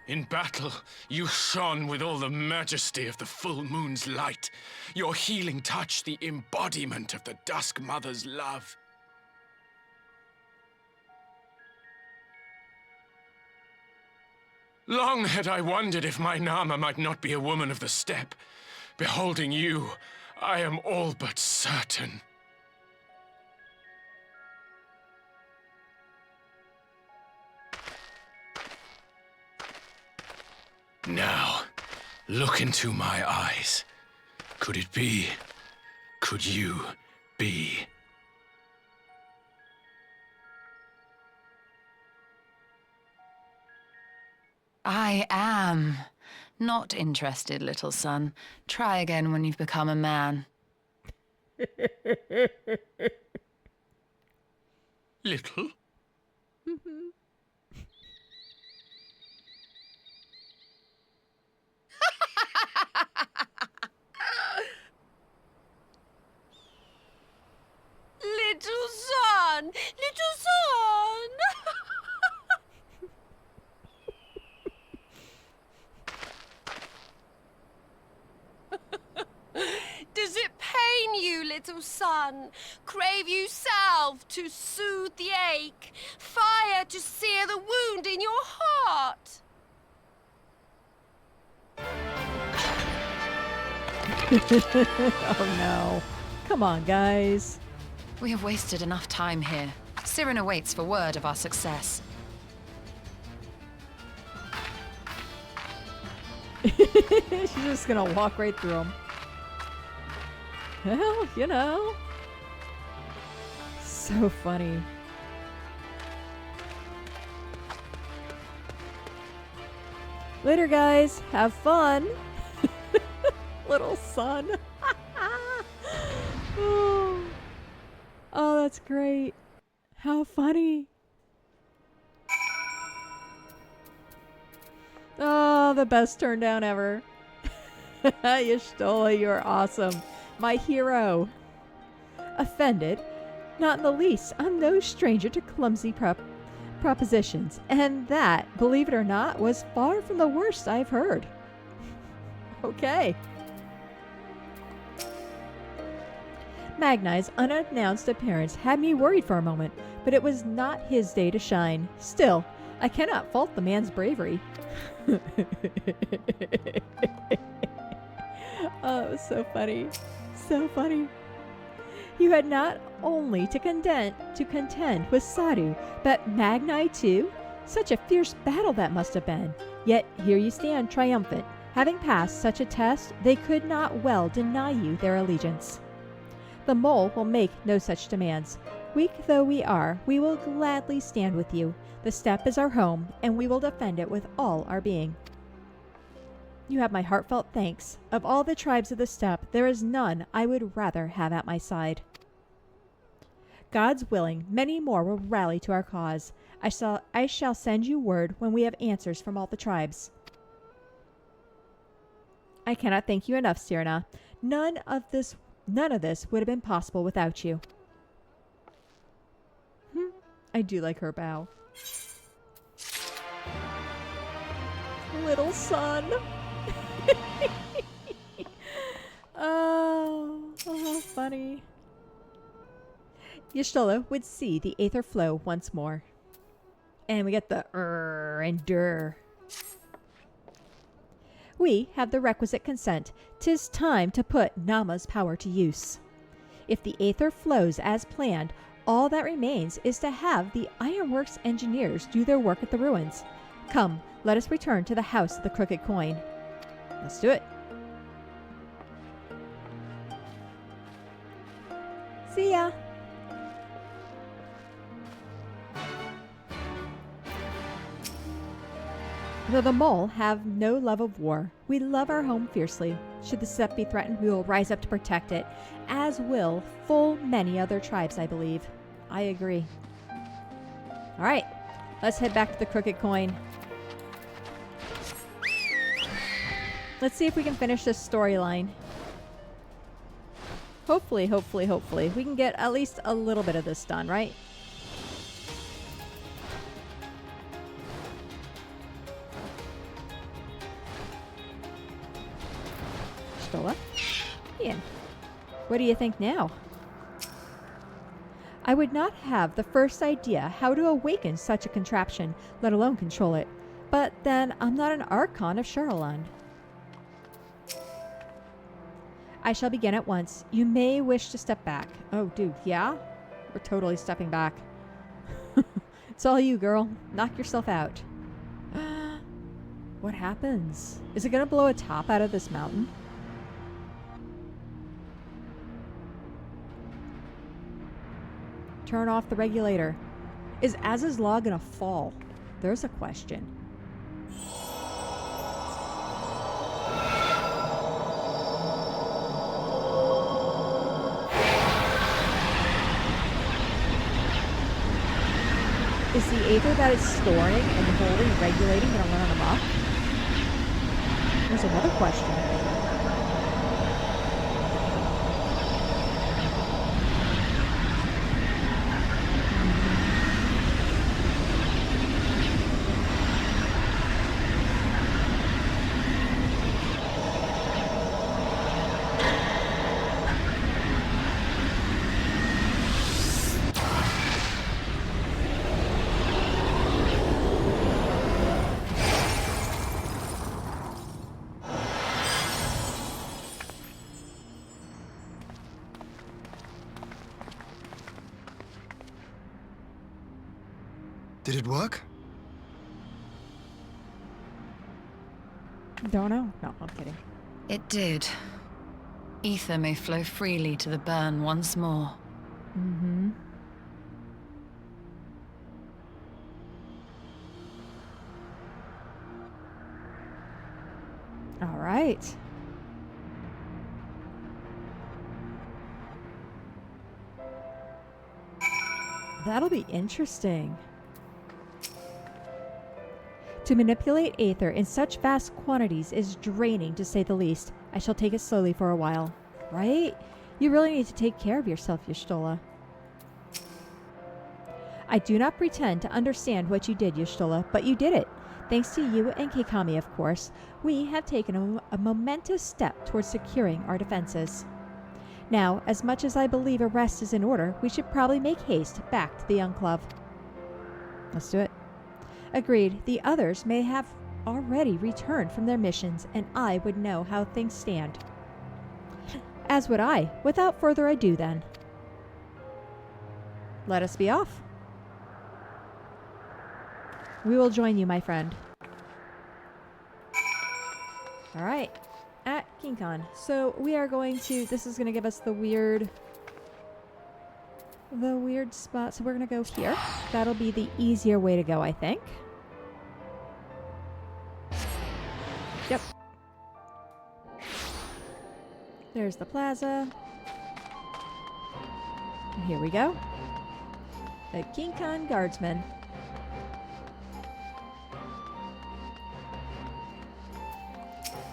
In battle, you shone with all the majesty of the full moon's light. Your healing touch, the embodiment of the Dusk Mother's love. Long had I wondered if my Nama might not be a woman of the steppe. Beholding you, I am all but certain. Now, look into my eyes. Could it be? Could you be? I am. Not interested, little son. Try again when you've become a man. Little? Little son! Little son! Does it pain you, little son? Crave you salve to soothe the ache? Fire to sear the wound in your heart? Oh, no. Come on, guys. We have wasted enough time here. Sirin awaits for word of our success. She's just gonna walk right through them. Well, you know. So funny. Later, guys. Have fun. Little son. Oh, that's great. How funny. Oh, the best turn down ever. Y'shtola, you're awesome. My hero. Offended? Not in the least. I'm no stranger to clumsy propositions. And that, believe it or not, was far from the worst I've heard. Okay. Magnai's unannounced appearance had me worried for a moment, but it was not his day to shine. Still, I cannot fault the man's bravery. Oh, it was so funny. So funny. You had not only to contend with Sadu, but Magnai too? Such a fierce battle that must have been. Yet here you stand triumphant. Having passed such a test, they could not well deny you their allegiance. The mole will make no such demands. Weak though we are, we will gladly stand with you. The steppe is our home, and we will defend it with all our being. You have my heartfelt thanks. Of all the tribes of the steppe, there is none I would rather have at my side. God's willing, many more will rally to our cause. I shall send you word when we have answers from all the tribes. I cannot thank you enough, Cyrna. None of this would have been possible without you. I do like her bow. Little son. Oh, how funny. Y'shtola would see the aether flow once more. And we get the and dur. We have the requisite consent. 'Tis time to put Nama's power to use. If the aether flows as planned, all that remains is to have the ironworks engineers do their work at the ruins. Come, let us return to the House of the Crooked Coin. Let's do it. See ya! Though the mole have no love of war, we love our home fiercely. Should the steppe be threatened, we will rise up to protect it, as will full many other tribes, I believe. I agree. Alright, let's head back to the Crooked Coin. Let's see if we can finish this storyline. Hopefully, we can get at least a little bit of this done, right? Hien, what do you think now? I would not have the first idea how to awaken such a contraption, let alone control it. But then, I'm not an Archon of Charloland. I shall begin at once. You may wish to step back. Oh, dude, yeah? We're totally stepping back. It's all you, girl. Knock yourself out. What happens? Is it gonna blow a top out of this mountain? Turn off the regulator. Is Az's law gonna fall? There's a question. Is the aether that it's storing and holding, regulating, gonna run amok? There's another question. Did it work? Don't know. No, I'm kidding. It did. Ether may flow freely to the burn once more. Mm-hmm. All right. That'll be interesting. To manipulate aether in such vast quantities is draining, to say the least. I shall take it slowly for a while. Right? You really need to take care of yourself, Y'shtola. I do not pretend to understand what you did, Y'shtola, but you did it. Thanks to you and Keikami, of course, we have taken a momentous step towards securing our defenses. Now, as much as I believe a rest is in order, we should probably make haste back to the Enclave. Let's do it. Agreed. The others may have already returned from their missions, and I would know how things stand. As would I. Without further ado, then. Let us be off. We will join you, my friend. Alright. At King Khan. So we are going to... This is going to give us the weird the weird spot. So we're going to go here. That'll be the easier way to go, I think. Yep. There's the plaza. And here we go. The King Khan Guardsmen.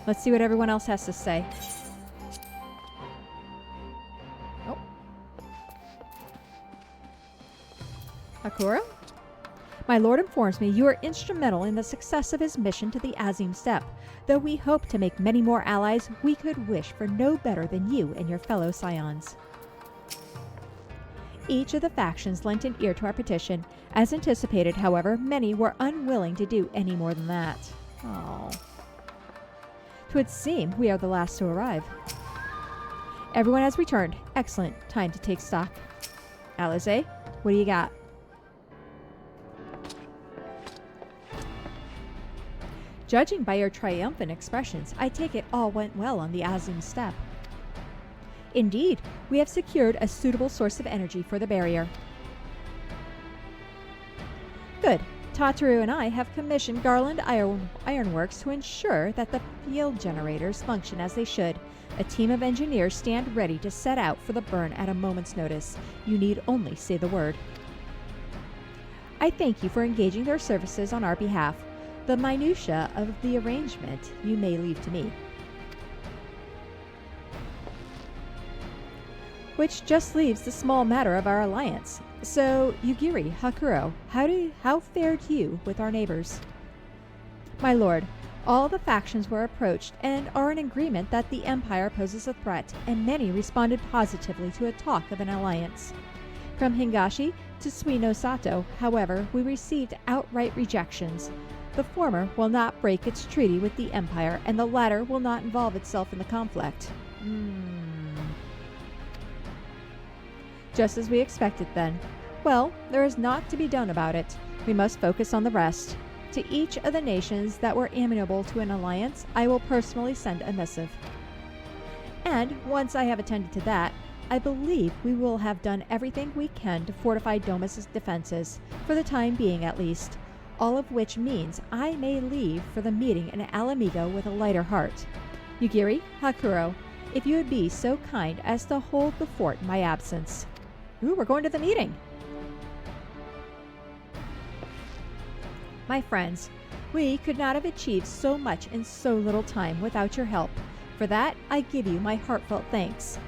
Let's see what everyone else has to say. Oh. Hakuro? My lord informs me you are instrumental in the success of his mission to the Azim Steppe. Though we hope to make many more allies, we could wish for no better than you and your fellow scions. Each of the factions lent an ear to our petition. As anticipated, however, many were unwilling to do any more than that. Oh. 'Twould seem we are the last to arrive. Everyone has returned. Excellent. Time to take stock. Alize, what do you got? Judging by your triumphant expressions, I take it all went well on the Azim Steppe. Indeed, we have secured a suitable source of energy for the barrier. Good. Tataru and I have commissioned Garlean Ironworks to ensure that the field generators function as they should. A team of engineers stand ready to set out for the burn at a moment's notice. You need only say the word. I thank you for engaging their services on our behalf. The minutiae of the arrangement you may leave to me. Which just leaves the small matter of our alliance. So, Yugiri, Hakuro, how fared you with our neighbors? My lord, all the factions were approached and are in agreement that the Empire poses a threat, and many responded positively to a talk of an alliance. From Hingashi to Suino Sato, however, we received outright rejections. The former will not break its treaty with the Empire, and the latter will not involve itself in the conflict. Just as we expected, then. Well, there is naught to be done about it. We must focus on the rest. To each of the nations that were amenable to an alliance, I will personally send a missive. And once I have attended to that, I believe we will have done everything we can to fortify Domus's defenses, for the time being at least. All of which means I may leave for the meeting in Alamigo with a lighter heart. Yugiri, Hakuro, if you would be so kind as to hold the fort in my absence. Ooh, we're going to the meeting. My friends, we could not have achieved so much in so little time without your help. For that, I give you my heartfelt thanks.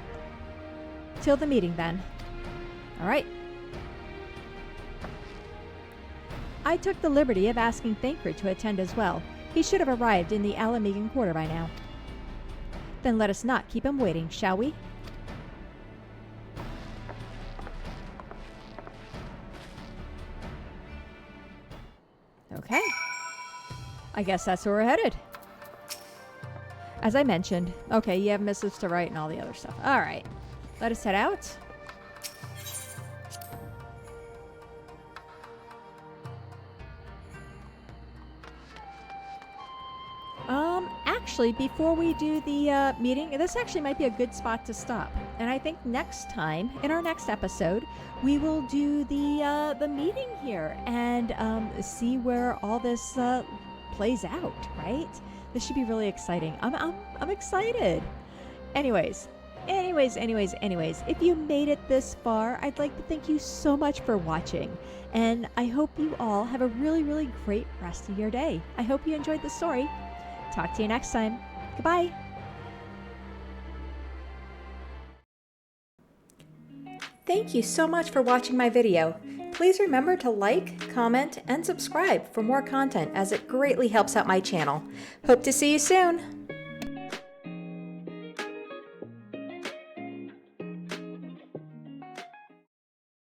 Till the meeting, then. All right. I took the liberty of asking Thancred to attend as well. He should have arrived in the Alamigan quarter by now. Then let us not keep him waiting, shall we? Okay. I guess that's where we're headed. As I mentioned. Okay, you have missives to write and all the other stuff. Alright. Let us head out. Actually, before we do the meeting, this actually might be a good spot to stop. And I think next time, in our next episode, we will do the meeting here and see where all this plays out, right? This should be really exciting. I'm excited. Anyways, if you made it this far, I'd like to thank you so much for watching. And I hope you all have a really, really great rest of your day. I hope you enjoyed the story. Talk to you next time. Goodbye. Thank you so much for watching my video. Please remember to like, comment, and subscribe for more content as it greatly helps out my channel. Hope to see you soon.